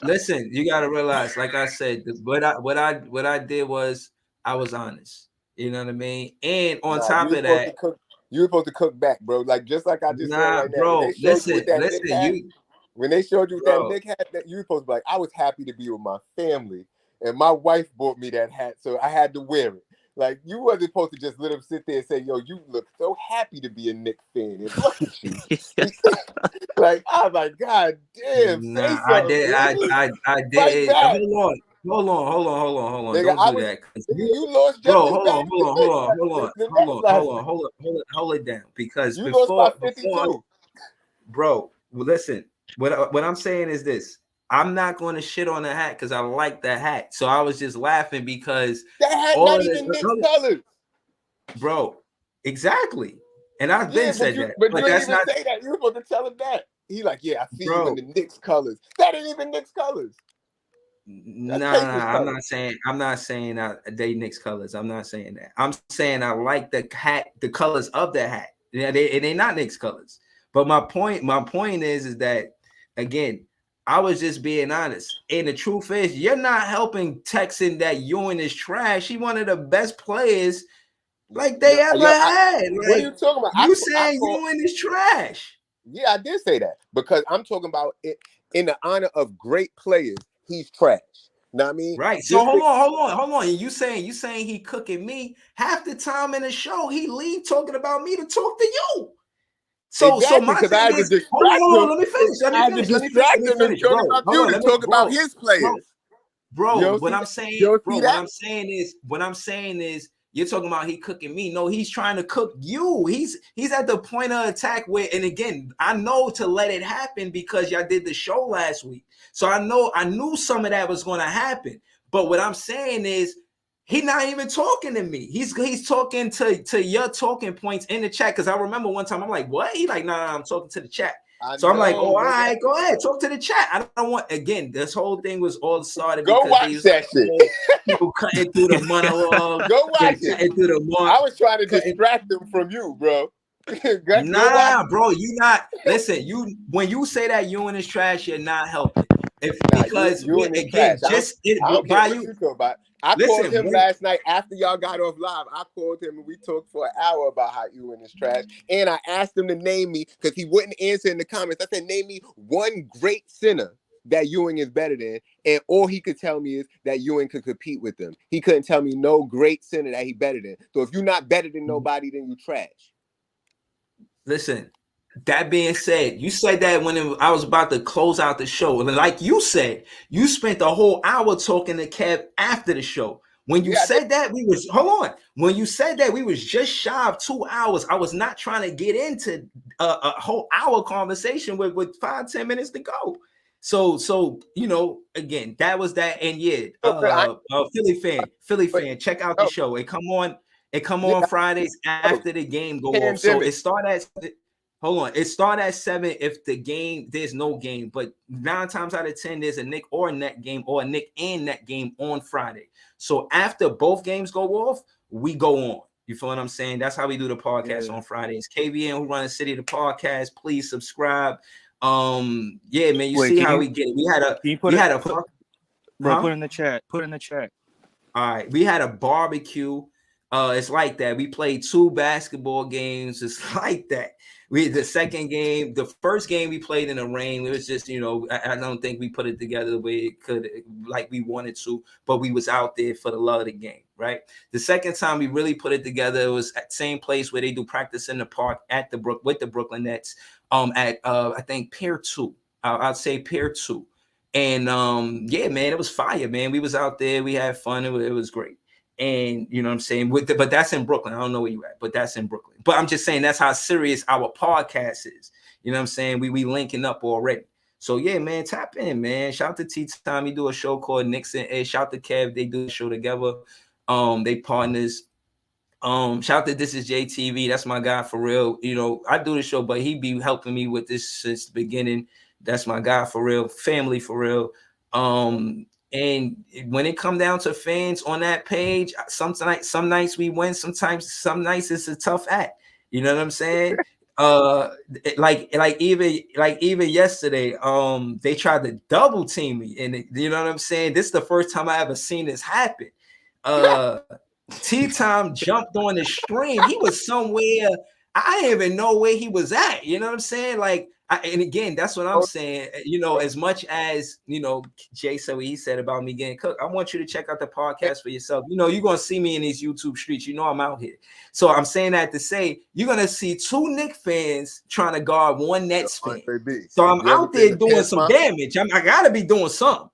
listen. You gotta realize, like I said, what I did was I was honest. You know what I mean? And on Nah, you top were of supposed to that, cook. You were supposed to cook back, bro. Like just like I just said nah, right now. When bro. they showed you Listen, with that Nick hat, you, when they showed you with that bro. Nick hat, that you were supposed to be like, I was happy to be with my family, and my wife bought me that hat, so I had to wear it. Like you wasn't supposed to just let him sit there and say, "Yo, you look so happy to be a Knicks fan." And look at you. Like I was like, God damn, say Nah, I something, did. Breeze. I Fight did. back, Hold on. nigga. Don't do that, Nigga, you lost just bro. as Hold bad on, as the Knicks, the Nets last night. hold it down. Because You lost by before, 52. bro, well, listen. What I'm saying is this: I'm not going to shit on the hat because I like the hat. So I was just laughing because That hat all not of even Knicks the colors. bro, exactly. And I've been Yeah, said that, but but you ain't that's even not, say that. You were supposed to tell him that. He like, yeah, I see you in bro. the Knicks colors. That ain't even Knicks colors. That's Pacers I'm colors. not saying that they Knicks colors. I'm not saying that. I'm saying I like the hat, the colors of the hat. Yeah, they not Knicks colors. But my point is that again, I was just being honest. And the truth is, you're not helping Texan that Ewing is trash. He one of the best players like they ever had. What are Like you talking about? you I saying call, Ewing is trash. yeah, I did say that because I'm talking about it in the honor of great players. He's trash. Know what I mean? Right. So hold on. You saying he cooking me half the time in the show? He leave talking about me to talk to you. So Exactly, my because I thing had to is, distract him. Let me finish. I had to distract him to talk Bro. about Hold you, on, to talk about bro. his players. You Bro, don't see that? You don't see what that? I'm saying is you're talking about he cooking me. No, he's trying to cook you. He's at the point of attack where, and again, I know to let it happen because y'all did the show last week. So I knew some of that was going to happen. But what I'm saying is He not even talking to me. He's talking to your talking points in the chat. Because I remember one time I'm like, what? He like, nah, I'm talking to the chat. So I'm like, oh, all right, go ahead, talk to the chat. I don't want, again, this whole thing was all started because watch that shit. People cutting through the monologue. Go watch it. Through the I was trying to distract them from you, bro. Nah, bro, you not. Listen, when you say that Ewing is trash, you're not helping. Because Ewing is again, trash. just I don't care what you talk about. Called him last night after y'all got off live. I called him and we talked for an hour about how Ewing is trash. And I asked him to name me because he wouldn't answer in the comments. I said, name me one great center that Ewing is better than. And all he could tell me is that Ewing could compete with them. He couldn't tell me no great center that he better than. So if you're not better than nobody, then you trash. Listen, that being said, you said that when I was about to close out the show. And like you said, you spent the whole hour talking to Kev after the show. When you said that, we was, hold on. When you said that, we was just shy of 2 hours. I was not trying to get into a whole hour conversation with 5-10 minutes to go. So you know, again, that was that. And yeah, Philly fan, check out the show. It come on Fridays after the game go off. So it start at, hold on, it start at 7 if there's no game, but 9 times out of 10 there's a Nick or a net game or a Nick and net game on Friday. So after both games go off, we go on. You feel what I'm saying? That's how we do the podcast on Fridays. KVN, who run the City, the podcast. Please subscribe. Yeah, man, you see how we get it. Put it in the chat. Put it in the chat. All right, we had a barbecue. It's like that. We played 2 basketball games. It's like that. The first game we played in the rain. It was just, you know, I don't think we put it together the way it could, like we wanted to, but we was out there for the love of the game, right? The second time we really put it together, it was at the same place where they do practice in the park with the Brooklyn Nets. At I think Pier 2. I'd say Pier 2. And yeah, man, it was fire, man. We was out there, we had fun, it was great. And you know what I'm saying? But that's in Brooklyn. I don't know where you at, but that's in Brooklyn. But I'm just saying that's how serious our podcast is. You know what I'm saying? We linking up already. So yeah, man, tap in, man. Shout out to T-Time. He do a show called Nixon. Hey, shout out to Kev. They do a show together. They partners. Shout out to This Is JTV. That's my guy for real. You know, I do the show, but he be helping me with this since the beginning. That's my guy for real. Family for real. And when it come down to fans on that page, some nights we win, sometimes some nights it's a tough act. You know what I'm saying? Like even yesterday, they tried to double team me, and you know what I'm saying? This is the first time I ever seen this happen. T-Time jumped on the stream. He was somewhere. I didn't even know where he was at. You know what I'm saying? Like, and again, that's what I'm saying. You know, as much as, you know, Jay said what he said about me getting cooked, I want you to check out the podcast for yourself. You know, you're going to see me in these YouTube streets. You know, I'm out here. So I'm saying that to say, you're going to see 2 Knicks fans trying to guard 1 Nets fan. So I'm out there doing some damage. I got to be doing something.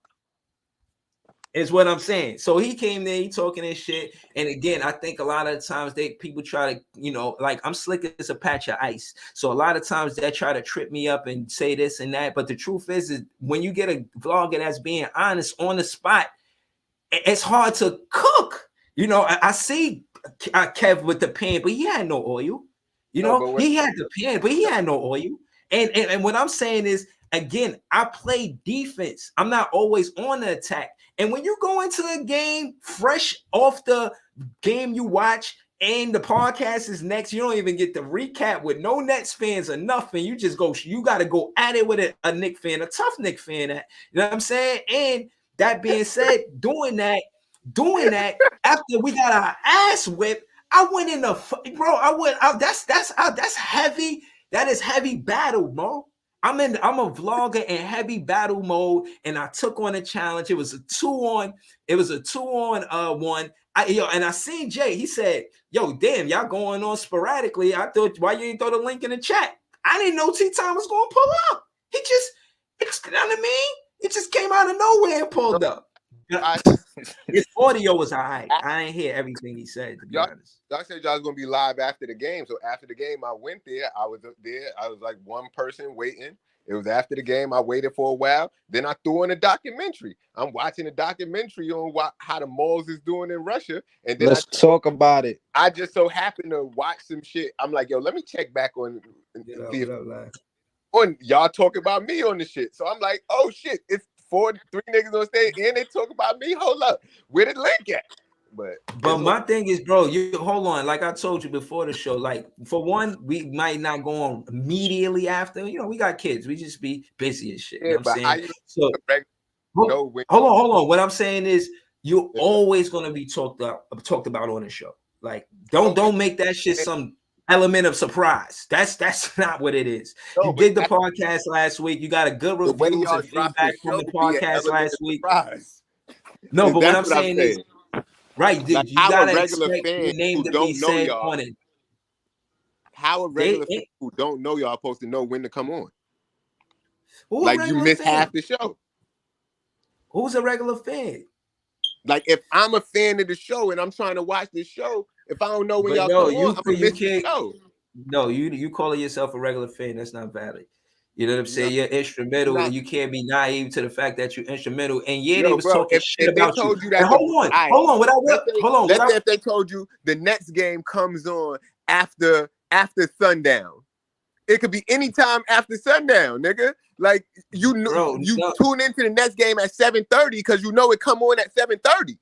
Is what I'm saying. So he came there, he talking this shit. And again, I think a lot of the times people try to, you know, like I'm slick as a patch of ice. So a lot of times they try to trip me up and say this and that. But the truth is when you get a vlogger that's being honest on the spot, it's hard to cook. You know, I see Kev with the pan, but he had no oil. You know, he had the pan, but he had no oil. And what I'm saying is, again, I play defense. I'm not always on the attack. And when you go into a game fresh off the game you watch and the podcast is next, you don't even get the recap with no Nets fans or nothing. You just go, you got to go at it with a Knicks fan, a tough Knicks fan. You know what I'm saying? And that being said, doing that after we got our ass whipped, I went in the that's heavy. That is heavy battle, bro. I'm a vlogger in heavy battle mode, and I took on a challenge. It was a 2-on. It was a 2-on-1. And I seen Jay. He said, "Yo, damn, y'all going on sporadically." I thought, why you ain't throw the link in the chat? I didn't know T-Time was going to pull up. It's you know what I mean? It just came out of nowhere and pulled up. His audio was all right. I didn't hear everything he said, to be honest. Y'all said y'all was gonna be live after the game. So after the game, I went there. I was up there. I was like one person waiting, It was after the game. I waited for a while. Then I threw in a documentary. I'm watching a documentary on how the malls is doing in Russia. And then Let's talk about it. I just so happened to watch some shit. I'm like, yo, let me check back on see if y'all talk about me on the shit. So I'm like, oh shit, it's 3 niggas on stage and they talk about me. Hold up, where the link at? But my thing is, bro, you hold on. Like I told you before the show, like for one, we might not go on immediately after. You know, we got kids. We just be busy as shit. Yeah, you know what I'm saying? So hold on. What I'm saying is, you're always gonna be talked about on the show. Like, don't make that shit some element of surprise. That's not what it is. You did the podcast last week. You got a good reviews and feedback from the podcast last week. No, but what I'm saying is. Right, like you gotta expect your name to be said on it. How a regular fan who don't know y'all supposed to know when to come on? Like you miss half the show. Who's a regular fan? Like if I'm a fan of the show and I'm trying to watch this show, if I don't know when y'all come on, I'm gonna miss the show. No, you calling yourself a regular fan, that's not valid. You know what I'm saying? You're instrumental, and you can't be naive to the fact that you're instrumental. And they was talking shit about you. Hold on. Let's say if they told you the next game comes on after sundown, it could be any time after sundown, nigga. Like you tune into the next game at 7:30 because you know it come on at 7:30.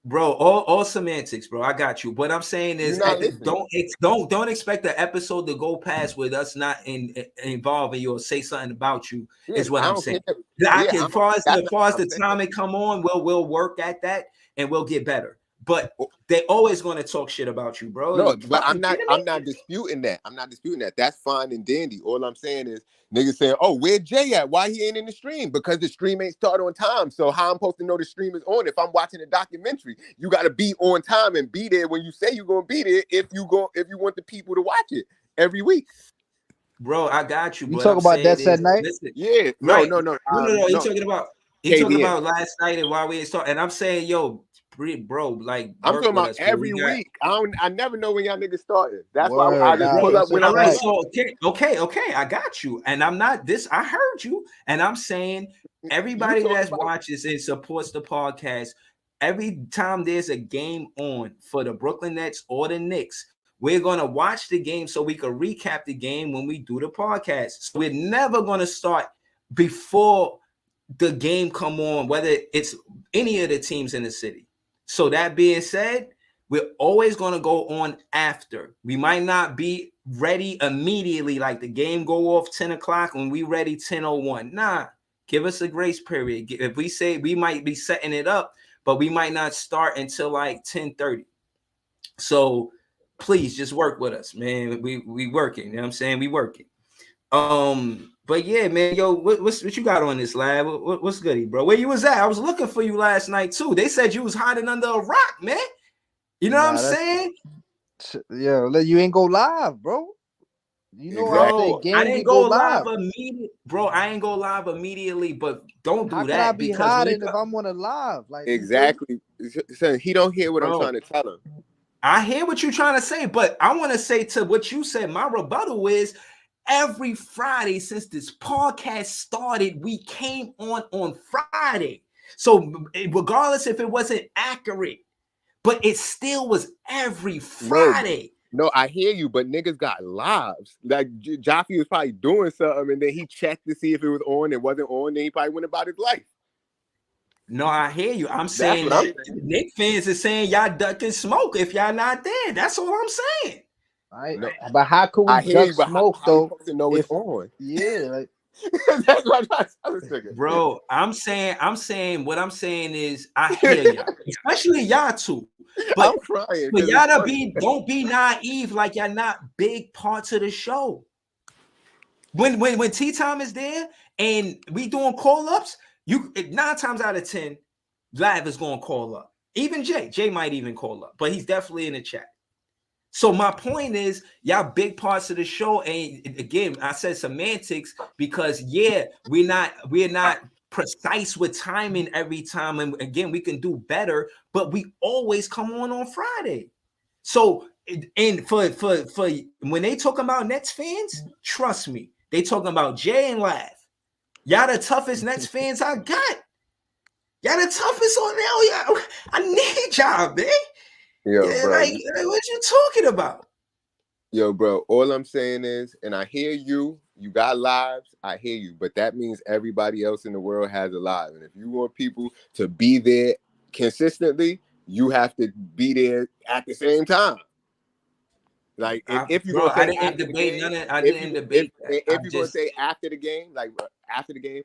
Bro, all semantics, bro. I got you. What I'm saying is, don't expect the episode to go past with us not involving you or say something about you. Is what I'm saying. As far as the time it come on, we'll work at that and we'll get better. But they always going to talk shit about you, bro. No, but I'm not disputing that. I'm not disputing that. That's fine and dandy. All I'm saying is niggas saying, oh, where Jay at? Why he ain't in the stream? Because the stream ain't started on time. So how I'm supposed to know the stream is on? If I'm watching a documentary, you got to be on time and be there when you say you're going to be there if you want the people to watch it every week. Bro, I got you. You talk about that said night? Listen, yeah. No. You're talking about last night and why we ain't start. And I'm saying, yo, bro, like I'm talking about every week. I never know when y'all niggas started. That's why I just pull up when I'm right. So okay, I got you. And I'm not this. I heard you, and I'm saying everybody that watches and supports the podcast, every time there's a game on for the Brooklyn Nets or the Knicks, we're gonna watch the game so we can recap the game when we do the podcast. So we're never gonna start before the game come on, whether it's any of the teams in the city. So that being said, we're always going to go on after. We might not be ready immediately, like the game go off 10 o'clock when we ready 10:01. Nah, give us a grace period. If we say we might be setting it up, but we might not start until like 10:30. So please just work with us, man. We working. You know what I'm saying? We working. But yeah, man, yo, what you got on this lab? What's goody, bro? Where you was at? I was looking for you last night too. They said you was hiding under a rock, man. You know what I'm saying? Yeah, you ain't go live, bro. You know, bro, I didn't go live immediately, bro. I ain't go live immediately, but don't do How that. Can I be hiding if I'm on a live? Like exactly. So he don't hear what I'm trying to tell him. I hear what you're trying to say, but I want to say to what you said. My rebuttal is. Every Friday since this podcast started, we came on Friday. So regardless if it wasn't accurate, but it still was every Friday. No, I hear you, but niggas got lives. Like Jaffe was probably doing something, and then he checked to see if it was on. It wasn't on. Then he probably went about his life. No, I hear you. I'm saying Knicks fans is saying y'all ducking smoke if y'all not there. That's all I'm saying. No, but how could we duck smoke though? To know it's on. Yeah, like that's what I was thinking. Bro, I'm saying what I'm saying is I hear y'all, especially y'all two. But I'm crying. But y'all don't be naive like y'all not big parts of the show. When Tea Time is there and we doing call-ups, 9 times out of 10, Lav is gonna call up. Even Jay might even call up, but he's definitely in the chat. So my point is, y'all big parts of the show, and again, I said semantics because we're not precise with timing every time, and again, we can do better, but we always come on Friday. So, and for when they talk about Nets fans, trust me, They talking about Jay and Lav. Y'all the toughest Nets fans I got. Y'all the toughest on now. Y'all, I need y'all, man. Yo, Yeah, bro. like what you talking about? Yo, bro, all I'm saying is, and I hear you, you got lives, I hear you, but that means everybody else in the world has a life. And if you want people to be there consistently, you have to be there at the same time. Like if you're Bro, gonna I say didn't after the debate game, none of. I if didn't you debate that. if you're gonna say after the game, like after the game,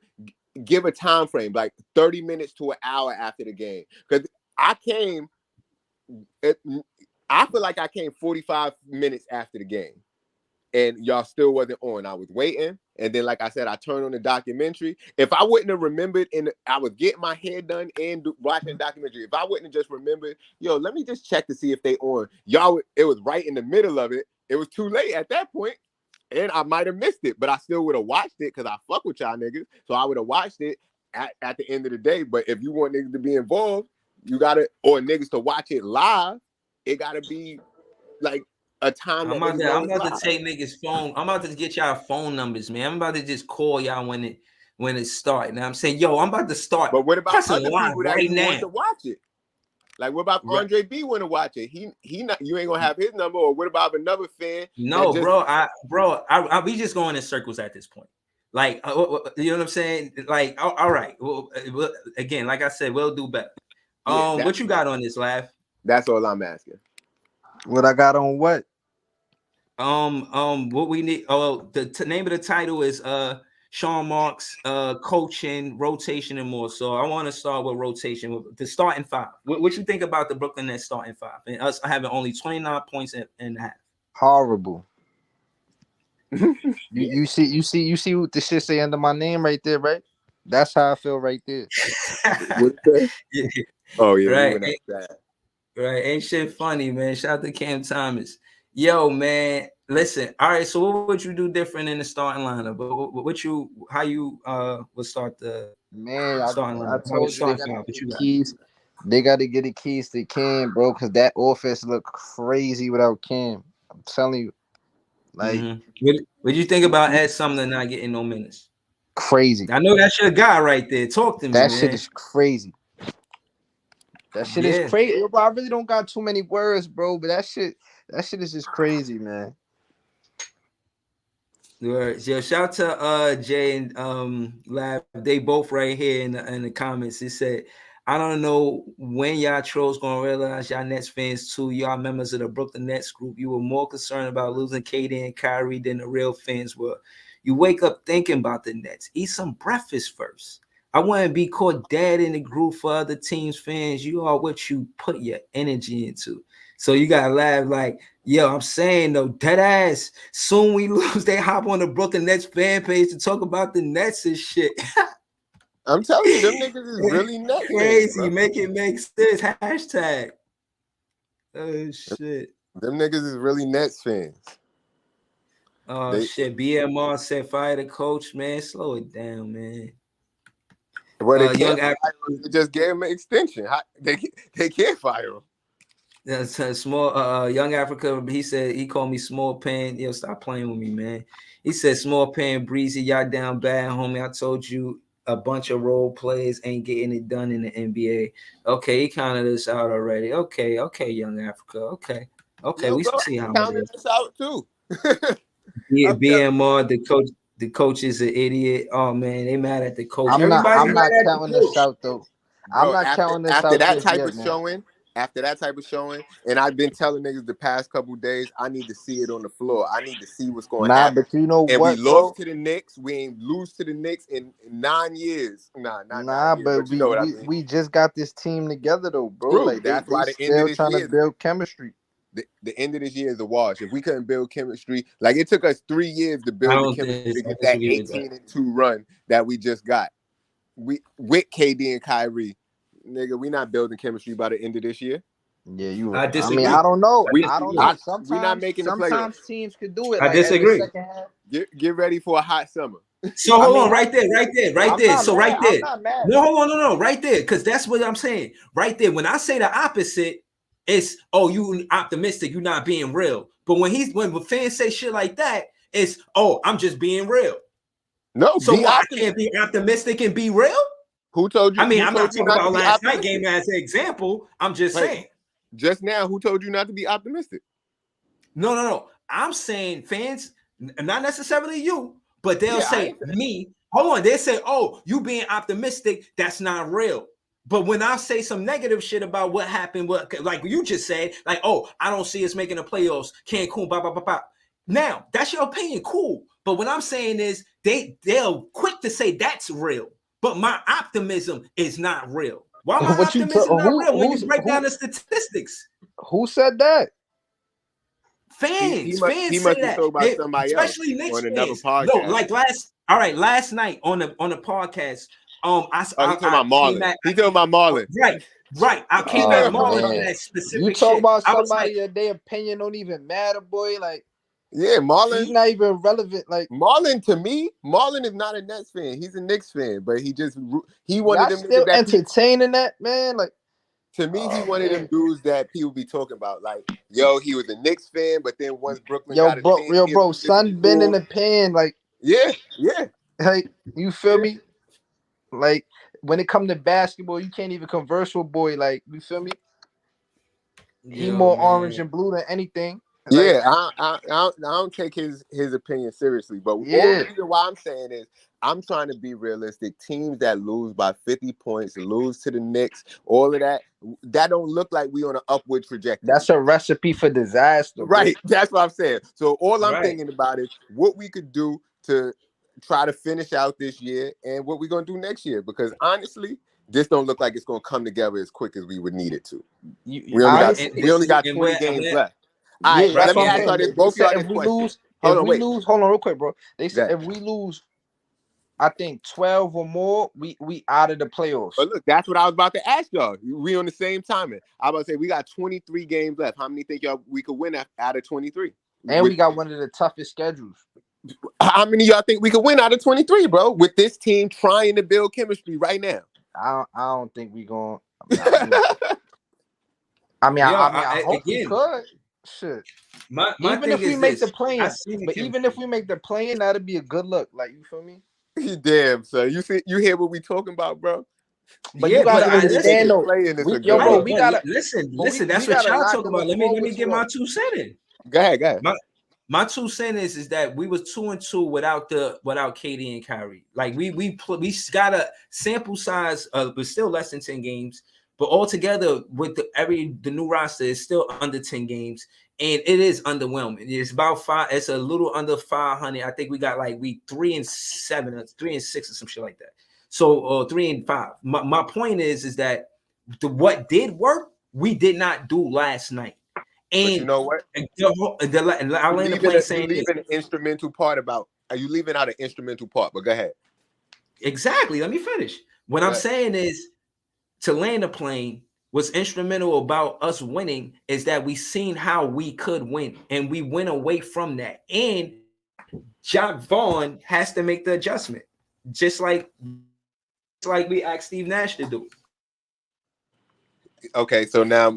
give a time frame, like 30 minutes to an hour after the game. Because I came, I feel like I came 45 minutes after the game. And y'all still wasn't on. I was waiting, and then, like I said, I turned on the documentary. If I wouldn't have remembered, I was getting my hair done and watching the documentary. If I wouldn't have just remembered, yo, let me just check to see if they on. Y'all, it was right in the middle of it. It was too late at that point, and I might have missed it, but I still would have watched it because I fuck with y'all niggas. So I would have watched it at the end of the day. But if you want niggas to be involved, you gotta, or niggas to watch it live, it gotta be like a time that they know I'm it's about live. to take niggas' phone. I'm about to get y'all phone numbers, man. I'm about to just call y'all when it starts. Now I'm saying, yo, I'm about to start. But what about pressing other live people that right you want now? to watch it? Like, what about Right. Andre B want to watch it? He not. You ain't gonna have his number. Or what about another fan? No, just, bro. We just going in circles at this point. Like, you know what I'm saying? Like, all right. Well, again, like I said, we'll do better. Yeah, What you got on this, Lav? that's all I'm asking. What I got on what? What we need. Oh, the name of the title is Sean Marks, coaching, rotation, and more. So I want to start with rotation, with the starting five. What you think about the Brooklyn Nets starting five and us having only 29 points and a half? Horrible. you see what the shit say under my name right there, right? That's how I feel right there. What is Yeah, Oh yeah, right. we went at that. Right, ain't shit funny, man. Shout out to Cam Thomas. Yo, man, listen. All right, so what would you do different in the starting lineup? How you would start the Man, starting I lineup? told you they Starting gotta five. get What the you got? keys. They gotta get the keys to Cam, bro, because that offense look crazy without Cam. I'm telling you, like What you think about Ed Sumner not getting no minutes? crazy. I know that's your guy right there. Talk to me, That shit man. is crazy. That shit is Yeah. crazy. Bro, I really don't got too many words, bro, but that shit is just crazy, man. Yo, shout out to Jay and Lab. They both right here in the comments. It said, I don't know when y'all trolls gonna realize y'all Nets fans too. Y'all members of the Brooklyn Nets group. You were more concerned about losing KD and Kyrie than the real fans were. You wake up thinking about the Nets. Eat some breakfast first. I wouldn't be caught dead in the group for other teams' fans. You are what you put your energy into. So you gotta laugh like, yo, I'm saying though, dead ass. Soon we lose, they hop on the Brooklyn Nets fan page to talk about the Nets and shit. I'm telling you, them niggas is really Nets fans, Crazy, bro. make it make sense. Hashtag. Oh shit. Them niggas is really Nets fans. Oh shit. BMR said fire the coach, man. Slow it down, man. Well, they Young can't fire him. They just gave him an extension. They can't fire him. That's a small young Africa. He said he called me small pan. Yo, stop playing with me, man. He said small pan breezy, y'all down bad, homie. I told you a bunch of role players ain't getting it done in the NBA. Okay, he counted us out already. Okay, young Africa. Okay, Yo, we bro, see I how it counted is. this out too. Yeah, I'm telling BMR, the coach is an idiot. Oh man, they mad at the coach. I'm Everybody not mad at the counting this coach. out though. I'm bro, not counting this after out that just type yet, of man. showing, and I've been telling niggas the past couple days, I need to see it on the floor. I need to see what's going to Nah, happen. but you know And we what, bro? lost to the Knicks. We ain't lose to the Knicks in 9 years. Nah, not 9 Nah, years, but but you know what I mean. we just got this team together though, bro. True. Like That's they why the end of still this trying to year, build chemistry. the end of this year is a wash. If we couldn't build chemistry, like it took us 3 years to I build the don't chemistry to I get that disagree with that. 18-2 run that we just got. We with KD and Kyrie, nigga, we not building chemistry by the end of this year. Yeah, you. I I mean, disagree. I don't know. We I don't disagree. know. we not making the playoffs. Sometimes teams could do it. I Like every disagree. second half. Get ready for a hot summer. So I hold mean, on, right I'm there. not So mad. right I'm there. not mad. No, hold on, no, right there, because that's what I'm saying. Right there. When I say the opposite, it's you optimistic, you're not being real. But when fans say shit like that, It's, oh, I'm just being real. No, So be what? I optimistic. can't be optimistic and be real? Who told you? I mean, Who I'm not told you talking not to about be last night optimistic? game as an example. I'm just Right. saying. Just now, who told you not to be optimistic? No. I'm saying fans, not necessarily you, but they'll Yeah, say me. Hold on. They say, oh, you being optimistic, that's not real. But when I say some negative shit about what happened, like you just said, like, oh, I don't see us making the playoffs, Cancun, blah, blah, blah, blah. Now, that's your opinion, cool. But what I'm saying is they'll quick to say that's real. But my optimism is not real. Why my What you optimism not real when you break who down the statistics? who said that? he Fans must say be that, talking about somebody else especially Knicks on another fans. No, podcast. like last night on the podcast, I He talking about came Marlon. at, He talking about Marlon. right. I came Oh, at Marlon on man. that You specific talk shit. about I was somebody like, that their opinion don't even matter, boy. Like, Yeah, he's Marlon. not even relevant. Like, Marlon, to me, Marlon is not a Nets fan. He's a Knicks fan, but he one y'all of them still niggas that entertaining that, man? Like, to me, he oh, one of them man. dudes that people be talking about. Like, yo, he was a Knicks fan, but then once Brooklyn Yo, got a championship, bro, son been in the pen. Like, yeah. you feel me? Like, when it come to basketball, you can't even converse with boy. Like, you feel me? He yo, more man. orange and blue than anything. Like, Yeah, I don't take his opinion seriously, but all yeah, the reason why I'm saying is I'm trying to be realistic. Teams that lose by 50 points, lose to the Knicks, all of that don't look like we on an upward trajectory. that's a recipe for disaster, bro. Right, that's what I'm saying. So all I'm Right. thinking about is what we could do to try to finish out this year and what we're gonna do next year. Because honestly, this don't look like it's gonna come together as quick as we would need it to. We only got 20 games left. All right, that's let me what I'm ask y'all saying. this. Both They y'all said this if we question. lose, Hold on, hold on real quick, bro. They said Go ahead. if we lose, I think 12 or more, we out of the playoffs. But look, that's what I was about to ask y'all. We on the same timing. I was about to say we got 23 games left. How many think y'all we could win out of 23? And we got one of the toughest schedules. How many y'all think we could win out of 23, bro? With this team trying to build chemistry right now. I don't think we going. I hope we could. Shit. My Even thing if we is make the this. play-in, I seen the but even if we make the play-in, that'd be a good look. Like, you feel me? Damn, so you hear what we talking about, bro? But you gotta understand though. We gotta listen. we That's what got a y'all lot talking to about. look Let me forward get to, my though. 2 cents in. Go ahead. My 2 cents is that we was 2-2 without KD and Kyrie. Like we got a sample size, but still less than 10 games. But altogether, with the new roster is still under 10 games, and it is underwhelming. It's about 5. It's a little under 500. I think we got like 3-7, or 3-6, or some shit like that. So 3-5. My point is that what did work, we did not do last night. And but you know what? I'll land the plane saying you leaving an instrumental part about. Are you leaving out an instrumental part? But go ahead. Exactly. Let me finish. What I'm saying is, to land the plane, what's instrumental about us winning is that we seen how we could win, and we went away from that. And Jacques Vaughn has to make the adjustment, just like we asked Steve Nash to do. Okay, so now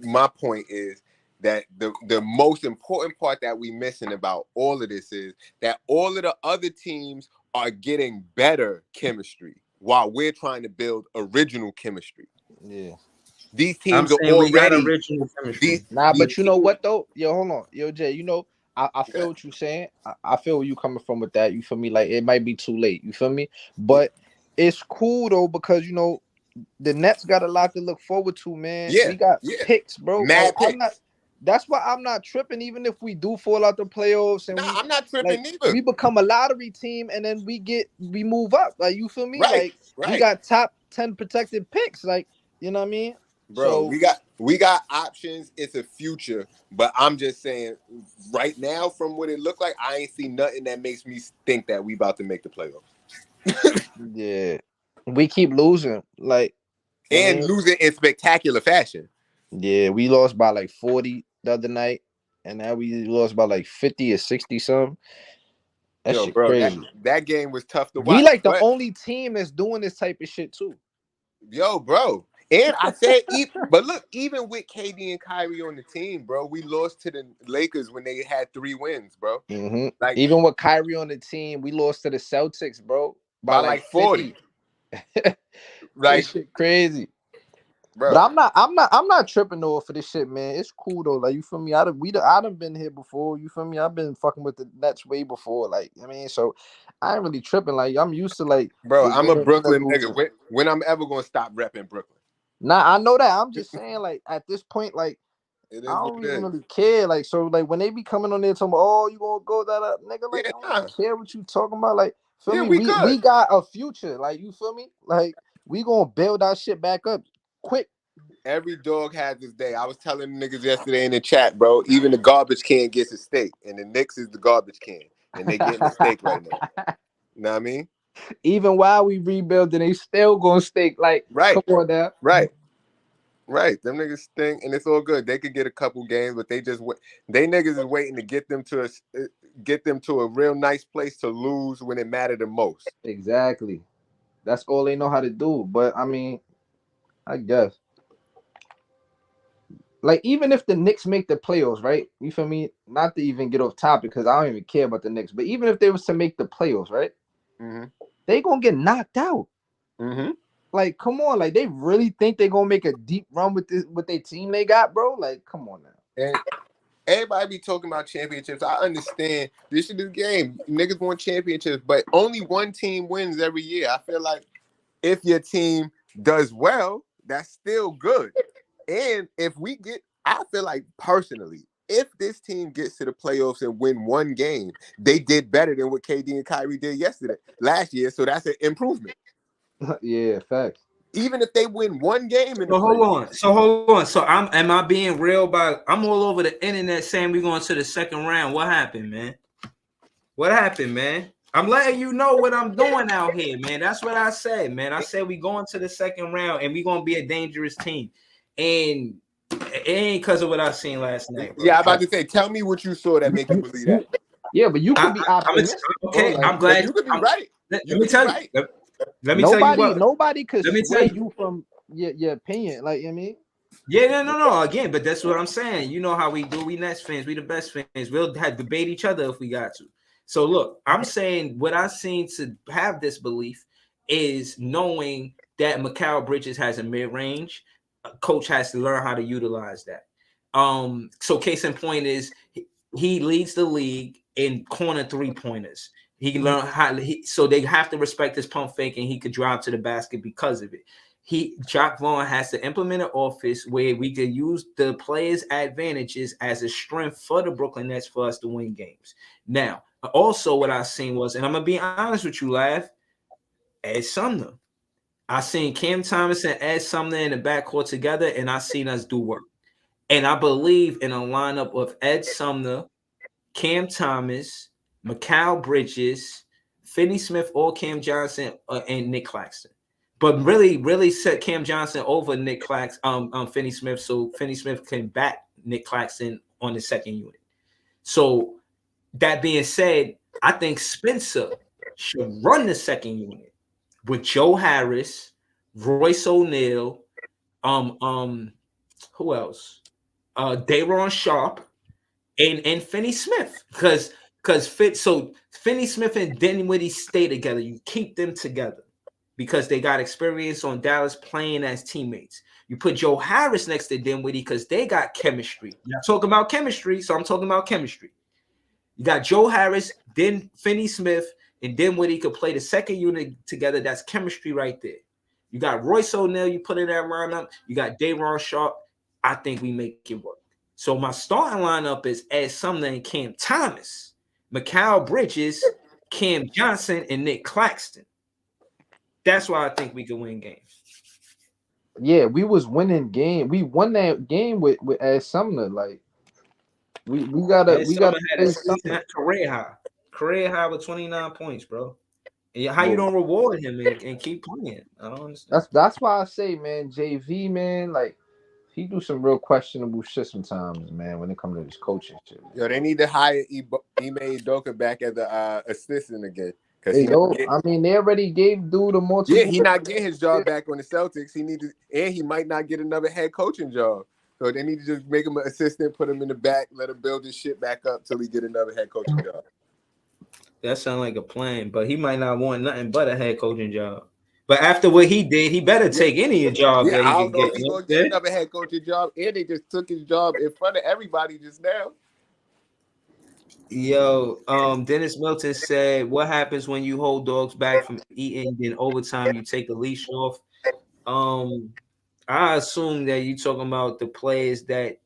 my point is that the most important part that we missing about all of this is that all of the other teams are getting better chemistry while we're trying to build original chemistry. Yeah. These teams are already original chemistry. But you know what though? Yo, hold on. Yo, Jay, you know, I feel what you're saying. I feel where you coming from with that. You feel me? Like, it might be too late. You feel me? But it's cool though, because you know the Nets got a lot to look forward to, man. We got picks, bro. Mad like, picks. That's why I'm not tripping, even if we do fall out the playoffs. And I'm not tripping either. We become a lottery team, and then we move up. Like, you feel me? Right. We got top 10 protected picks. Like, you know what I mean? Bro, we got options. It's a future, but I'm just saying, right now, from what it looked like, I ain't see nothing that makes me think that we about to make the playoffs. Yeah, we keep losing, losing in spectacular fashion. Yeah, we lost by like 40 the other night, and now we lost by like 50 or 60 something. That shit crazy. That game was tough to watch. We like the only team that's doing this type of shit too. Yo, bro. And I said, but look, even with KD and Kyrie on the team, bro, we lost to the Lakers when they had 3 wins, bro. Mm-hmm. Like Even with Kyrie on the team, we lost to the Celtics, bro, by like 40. 50. Like, This shit crazy. bro. But I'm not tripping though for this shit, man. It's cool though. Like, you feel me? I done been here before. You feel me? I've been fucking with the Nets way before. Like, I mean, so I ain't really tripping. Like, I'm used to like Bro, the I'm a games that Brooklyn lose. nigga. When I'm ever gonna stop repping Brooklyn? Nah, I know that. I'm just saying, like, at this point, like, It I is what don't it even is. really care. Like, so like when they be coming on there talking about, oh, you gonna go that up, nigga, like, Yeah, I nah. don't care what you talking about. Like, feel Yeah, me? we We good. got a future. Like, you feel me? Like, we gonna build our shit back up quick. Every dog has his day. I was telling niggas yesterday in the chat, bro. Even the garbage can gets a steak, and the Knicks is the garbage can, and they getting a steak right now. You know what I mean? Even while we rebuilding, they still gonna stake. Like, Right, come on now. right, right. Them niggas stink, and it's all good. They could get a couple games, but they just they niggas is waiting to get them to a real nice place to lose when it mattered the most. Exactly. That's all they know how to do. But I mean, I guess. Like, even if the Knicks make the playoffs, right? You feel me? Not to even get off topic because I don't even care about the Knicks. But even if they was to make the playoffs, right? Mm-hmm. They gonna get knocked out. Mm-hmm. Like, come on, like they really think they gonna make a deep run with their team they got, bro? Like, come on now. And everybody be talking about championships. I understand this is the game. Niggas want championships, but only one team wins every year. I feel like if your team does well, that's still good. And if I feel like personally, if this team gets to the playoffs and win one game, they did better than what KD and Kyrie did last year. So that's an improvement. Yeah, facts. Even if they win one game in the So hold playoffs. on. So hold on. So am I being real about I'm all over the internet saying we're going to the second round. What happened, man? What happened, man? I'm letting you know what I'm doing out here, man. That's what I said, man. I said we going to the second round and we gonna be a dangerous team. And it ain't because of what I seen last night, bro. Yeah, I'm about to say, tell me what you saw that make you believe that. Yeah, but you could be optimistic. Okay, Bro, like, I'm glad. You could be right. Let You me could be tell you. right. Let me tell you what. nobody could Let me tell sway you. you from your opinion. Like, you know what I mean? Yeah, no. Again, but that's what I'm saying. You know how we do. We Nets fans. We the best fans. We'll have debate each other if we got to. So look, I'm saying what I've seen to have this belief is knowing that Mikal Bridges has a mid-range. Coach has to learn how to utilize that. So case in point is he leads the league in corner 3-pointers. He can learn how. So they have to respect his pump fake, and he could drive to the basket because of it. Jacques Vaughn has to implement an office where we can use the players' advantages as a strength for the Brooklyn Nets for us to win games. Now, also what I seen was, and I'm gonna be honest with you, Laugh, Ed Sumner. I seen Cam Thomas and Ed Sumner in the backcourt together, and I seen us do work. And I believe in a lineup of Ed Sumner, Cam Thomas, Mikal Bridges, Finney Smith, or Cam Johnson, and Nick Claxton. But really set Cam Johnson over Finney Smith, so Finney Smith can back Nick Claxton on the second unit. So that being said, I think Spencer should run the second unit with Joe Harris, Royce O'Neal, who else? Dayron Sharp and Finney Smith. Because Finney Smith and Dinwiddie stay together. You keep them together because they got experience on Dallas playing as teammates. You put Joe Harris next to Dinwiddie because they got chemistry. You're talking about chemistry, so I'm talking about chemistry. You got Joe Harris, then Finney Smith, and Dinwiddie could play the second unit together. That's chemistry right there. You got Royce O'Neal, you put in that lineup. You got Dayron Sharp. I think we make it work. So my starting lineup is Ed Sumner and Cam Thomas, Mikal Bridges, Cam Johnson, and Nick Claxton. That's why I think we can win games. Yeah, we was winning game. We won that game with Ed Sumner. Like, we gotta had a season career high with 29 points, bro. And how you don't reward him and keep playing? I don't understand. That's why I say, man, JV, man, like, he do some real questionable shit sometimes, man, when it comes to this coaching shit. Yo, they need to hire Ime Udoka back as an assistant again. because Hey, yo, I mean, they already gave dude a multiple. yeah, he not getting his job back on the Celtics. He needed, and he might not get another head coaching job. So they need to just make him an assistant, put him in the back, let him build his shit back up till he get another head coaching job. That sounds like a plan, but he might not want nothing but a head coaching job. But after what he did, he better take any job Yeah, that he I don't could know get. if he's You know gonna what I'm get saying? another head coaching job, and they just took his job in front of everybody just now. Yo, Dennis Milton said, "What happens when you hold dogs back from eating? Then overtime, you take the leash off." Um, I assume that you talking about the players that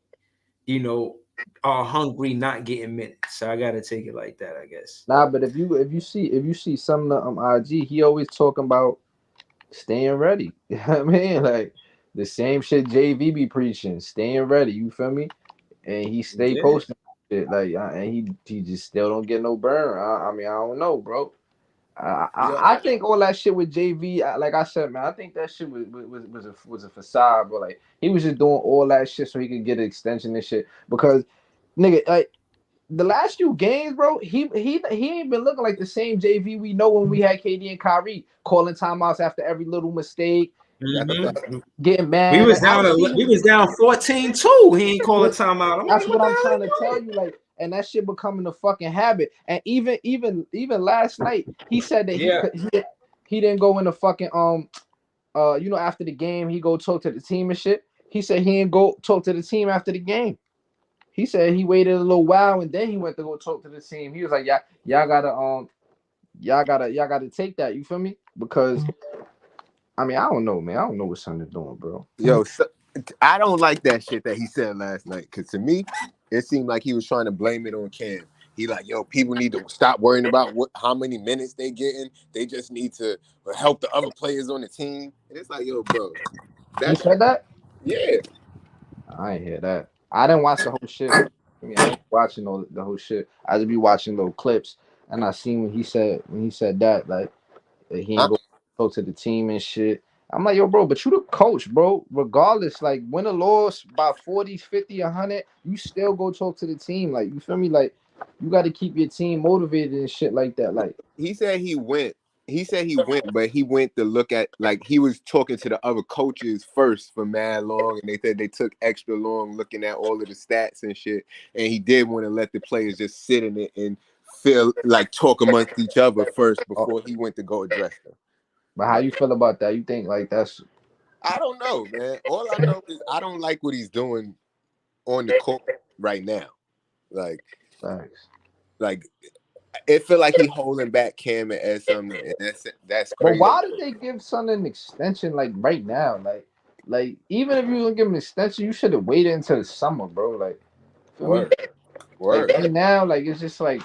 you know are hungry, not getting minutes. So I gotta take it like that, I guess. Nah, but if you see some of the IG, he always talking about staying ready. You know what I mean? Like the same shit JV be preaching, staying ready. You feel me? And he stay Yeah. posting shit like, and he just still don't get no burn. I mean, I don't know, bro. Yo, I think all that shit with JV, like I said, man, I think that shit was a facade, but like he was just doing all that shit so he could get an extension and shit. Because nigga, like the last few games, bro, he ain't been looking like the same JV we know when we had KD and Kyrie calling timeouts after every little mistake, that's a fact. getting We mad. was Like I down. don't see We him. was down 14-2. He ain't calling But timeout. I'm like, that's what what the I'm hell trying are to you tell doing? you. Like, and that shit becoming a fucking habit. And even last night, he said that Yeah. he didn't go in the fucking after the game he go talk to the team and shit. He said he didn't go talk to the team after the game. He said he waited a little while and then he went to go talk to the team. He was like, y'all gotta take that. You feel me? Because I mean, I don't know, man. I don't know what son is doing, bro. Yo, so, I don't like that shit that he said last night. Cause to me, it seemed like he was trying to blame it on Cam. He like, yo, people need to stop worrying about how many minutes they getting. They just need to help the other players on the team. And it's like, yo, bro, He that's said that? yeah. I ain't hear that. I didn't watch the whole shit. I mean, I ain't watching the whole shit. I just be watching little clips, and I seen when he said that that he I, ain't go talk to the team and shit. I'm like, yo, bro, but you the coach, bro. Regardless, like win or loss by 40, 50, 100, you still go talk to the team. Like, you feel me? Like, you got to keep your team motivated and shit like that. Like, he said he went. He said he went, but he went to look at like he was talking to the other coaches first for mad long, and they said they took extra long looking at all of the stats and shit. And he did want to let the players just sit in it and feel like talk amongst each other first oh, before he went to go address them. but how But you feel about that? You think like that's I don't know, man. All I know is I don't like what he's doing on the court right now. Like, facts? like it feel like he holding back Cam and Ed Sumner, and that's But crazy. why did they give Son an extension like right now? Like even if you gonna give him an extension, you should have waited until the summer, bro. Like, feel me? Word, Like word. right now, like it's just like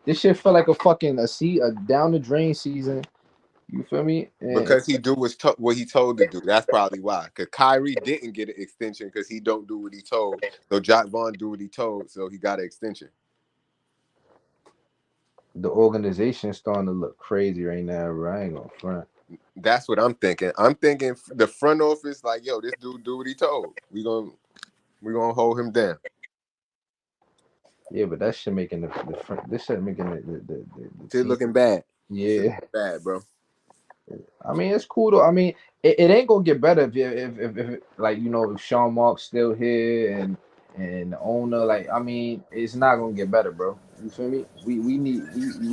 this shit feel like a fucking a down the drain season. You feel me? And Because he do what he told to do. That's probably why. Because Kyrie didn't get an extension because he don't do what he told. So Jock Vaughn do what he told, so he got an extension. the organization starting to look crazy right now, bro. I ain't gonna front. That's what I'm thinking. I'm thinking the front office, like, yo, this dude do what he told. We gonna hold him down. Yeah, but that shit making the front. This shit making the Shit team. looking bad. Shit Yeah, looking bad, bro. I mean it's cool though. I mean it ain't gonna get better if like if Sean Mark's still here and the owner like I mean it's not gonna get better, bro. You feel me? We need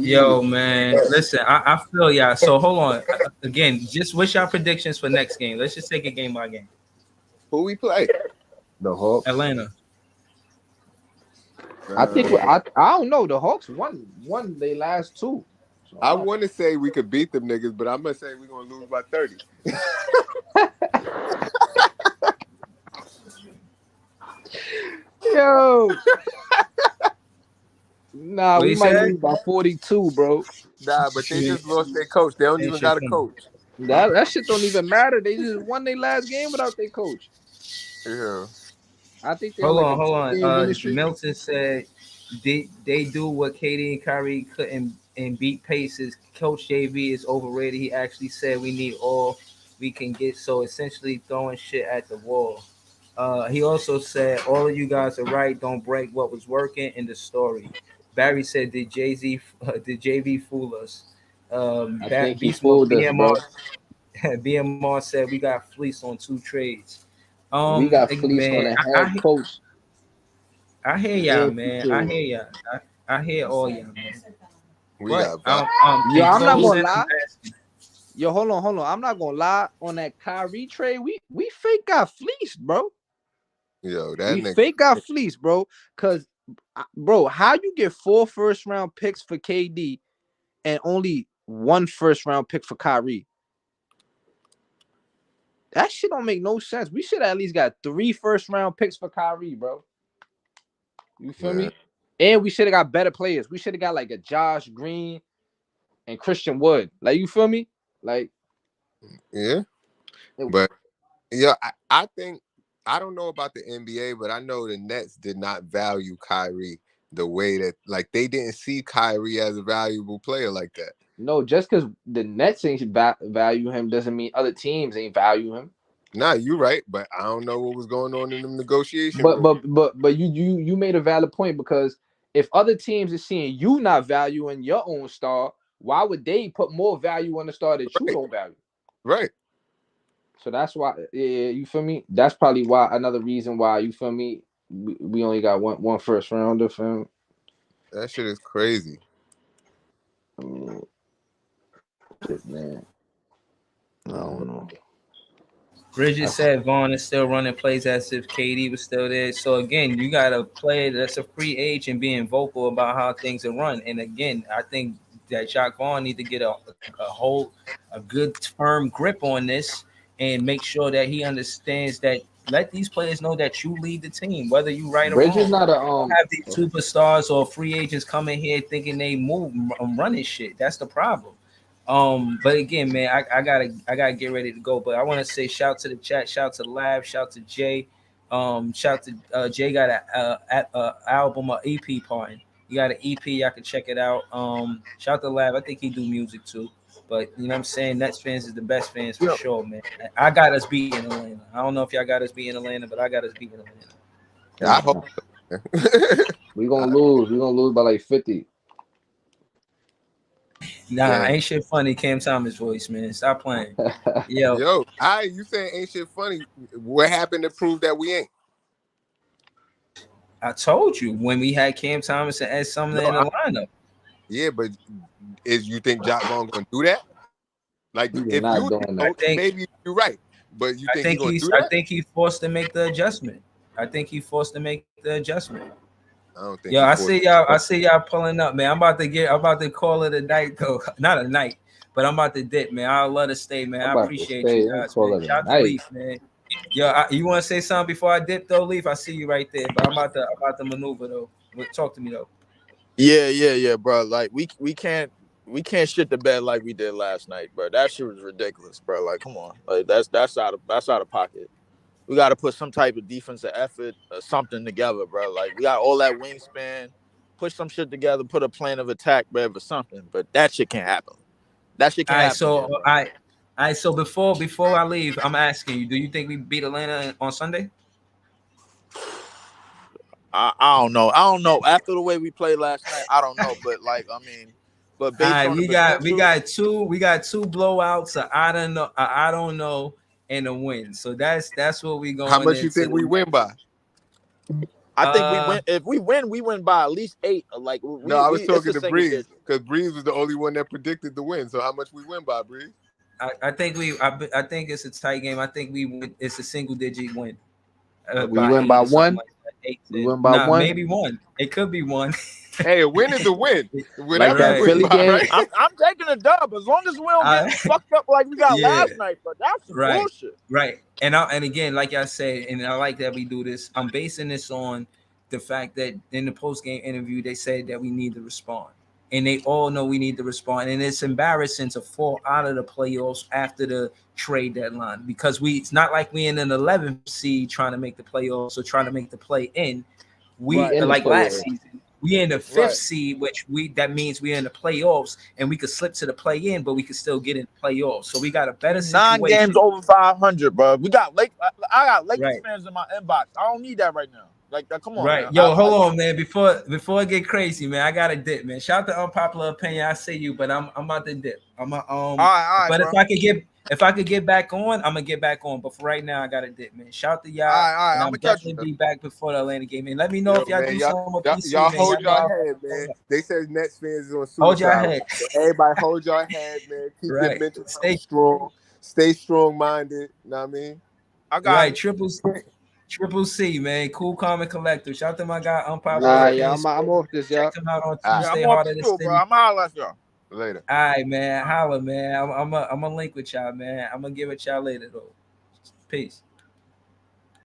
Yo, man. Listen, I feel y'all. So hold on. Again, just what's your predictions for next game? Let's just take it game by game. Who we play? the Hawks. Atlanta. I think Uh, I don't know. The Hawks won they last two. So I want to say we could beat them niggas, but I'm gonna say we're gonna lose by 30. yo, nah, What we you might said? lose by 42, bro. Nah, but they just lost their coach. They don't Ain't even shit got a funny. coach. That shit don't even matter. They just won their last game without their coach. Yeah. I think they're like a Hold on. 2 game winning streak. Milton said they do what Katie and Kyrie couldn't and beat paces. Coach JV is overrated. He actually said we need all we can get. So essentially throwing shit at the wall. He also said all of you guys are right. Don't break what was working in the story. Barry said, "Did did JV fool us?" I think he Beast Mode fooled us, bro. BMR said we got fleeced on 2 trades. We got fleeced on Man, a head coach I hear y'all, and 2 man. I trades. hear y'all. I hear all y'all, man. We But got value. Yo, in I'm not gonna closing, I'm lie. asking. Yo, hold on. I'm not gonna lie. On that Kyrie trade, we fake got fleeced, bro. Yo, that We nigga. fake got fleeced, bro. Cause, bro, how you get 4 first-round picks for KD and only 1 first-round pick for Kyrie? That shit don't make no sense. We should at least got 3 first-round picks for Kyrie, bro. You feel me? And we should have got better players. We should have got like a Josh Green and Christian Wood. Like, you feel me? Like, Yeah. But yeah, I think I don't know about the NBA, but I know the Nets did not value Kyrie the way that like they didn't see Kyrie as a valuable player like that. no, just because the Nets ain't value him doesn't mean other teams ain't value him. Nah, you're right, but I don't know what was going on in the negotiation But room. you made a valid point, because if other teams are seeing you not valuing your own star, why would they put more value on the star that you Right. don't value? Right. So that's why, yeah, you feel me? That's probably why, another reason why, you feel me, we only got one first rounder for him. That shit is crazy. I mean, shit, man. I don't know. Bridget said Vaughn is still running plays as if KD was still there. So again, you got a player that's a free agent being vocal about how things are run. And again, I think that Jacques Vaughn need to get a good firm grip on this and make sure that he understands that let these players know that you lead the team, whether you right or Bridge is wrong. not a Don't have these superstars or free agents coming here thinking they move running shit. That's the problem. But again, man, I gotta get ready to go. But I want to say shout to the chat, shout to the Lab, shout to Jay, shout to Jay got a album or EP pardon. You got an EP, y'all can check it out. Shout to Lab, I think he do music too. But you know what I'm saying, Nets fans is the best fans for sure, man. I got us beating Atlanta. I don't know if y'all got us beating Atlanta, but I got us beating Atlanta. I hope we gonna lose. We gonna lose by like 50. Nah, ain't shit funny. Cam Thomas voice, man. Stop playing. Yo, you saying ain't shit funny. What happened to prove that we ain't? I told you when we had Cam Thomas and Ed Sumner in the lineup. Yeah, but is you think Jacques Vaughn gonna do that? Like, if you that. maybe you're right, but you think he's gonna do I that? think he's forced to make the adjustment. I think he's forced to make the adjustment. I don't think. Yeah, I see y'all pulling up, man. I'm about to call it a night though. Not a night, but I'm about to dip, man. I'll let it stay, man. I appreciate you guys, man. Shout out to Leaf, man. Yo, you want to say something before I dip though, Leaf? I see you right there, but I'm about to maneuver though. Talk to me though. Yeah, bro. Like we can't shit the bed like we did last night, bro. That shit was ridiculous, bro. Like, come on, like that's out of pocket. We got to put some type of defensive effort or something together, bro. Like, we got all that wingspan, push some shit together, put a plan of attack, bro, or something. But that shit can't happen. That shit can't happen. All right. So before I leave, I'm asking you: do you think we beat Atlanta on Sunday? I don't know. After the way we played last night, I don't know. But like, I mean, but based on we got two blowouts. I don't know, and a win. So that's what we going. How much you think we win by? I think we win. If we win by at least 8. Like, I was talking to Breeze, because Breeze was the only one that predicted the win. So how much we win by, Breeze? I think it's a tight game. I think we win. It's a single digit win. We win by 1. Like that, we win by 1. Maybe 1. It could be 1. Hey, a win is a win. Like that Philly game. Right? I'm taking a dub as long as we don't get fucked up like we got last night. But that's bullshit. Right. And again, like I said, and I like that we do this. I'm basing this on the fact that in the post game interview they said that we need to respond. And they all know we need to respond. And it's embarrassing to fall out of the playoffs after the trade deadline, because it's not like we in an 11th seed trying to make the playoffs or trying to make the play in. Like last season, we in the 5th seed, which that means we're in the playoffs and we could slip to the play in, but we could still get in the playoffs. So we got a better situation. 9 games over 500, bro. I got Lakers fans in my inbox. I don't need that right now. Like, come on, Right. man. Yo, hold on, man. Before I get crazy, man, I gotta dip, man. Shout out to Unpopular Opinion. I see you, but I'm about to dip. I'm all right, but bro. if I could get back on, I'm gonna get back on. But for right now, I gotta dip, man. Shout out to y'all. All right, and I'm I'm gonna catch you. definitely be back before the Atlanta game. And let me know if y'all man, do something with PC, y'all man. hold Y'all know your head, man. They said Nets fans is on hold your suicide. head. So everybody hold your head, man. Keep your Right. mental health strong. Stay strong minded. Know what I mean? I got Right. it. Triple C, man. Cool, calm, and collective. Shout out to my guy, Unpopular Yeah. Yeah, Opinion. I'm off this, y'all. Check him out on All right. Yeah, Tuesday, I'm off Heart of the too, City. bro. I'm out at y'all. Later. All right, man. Holla, man. I'm gonna link with y'all, man. I'm gonna give it y'all later though. Peace.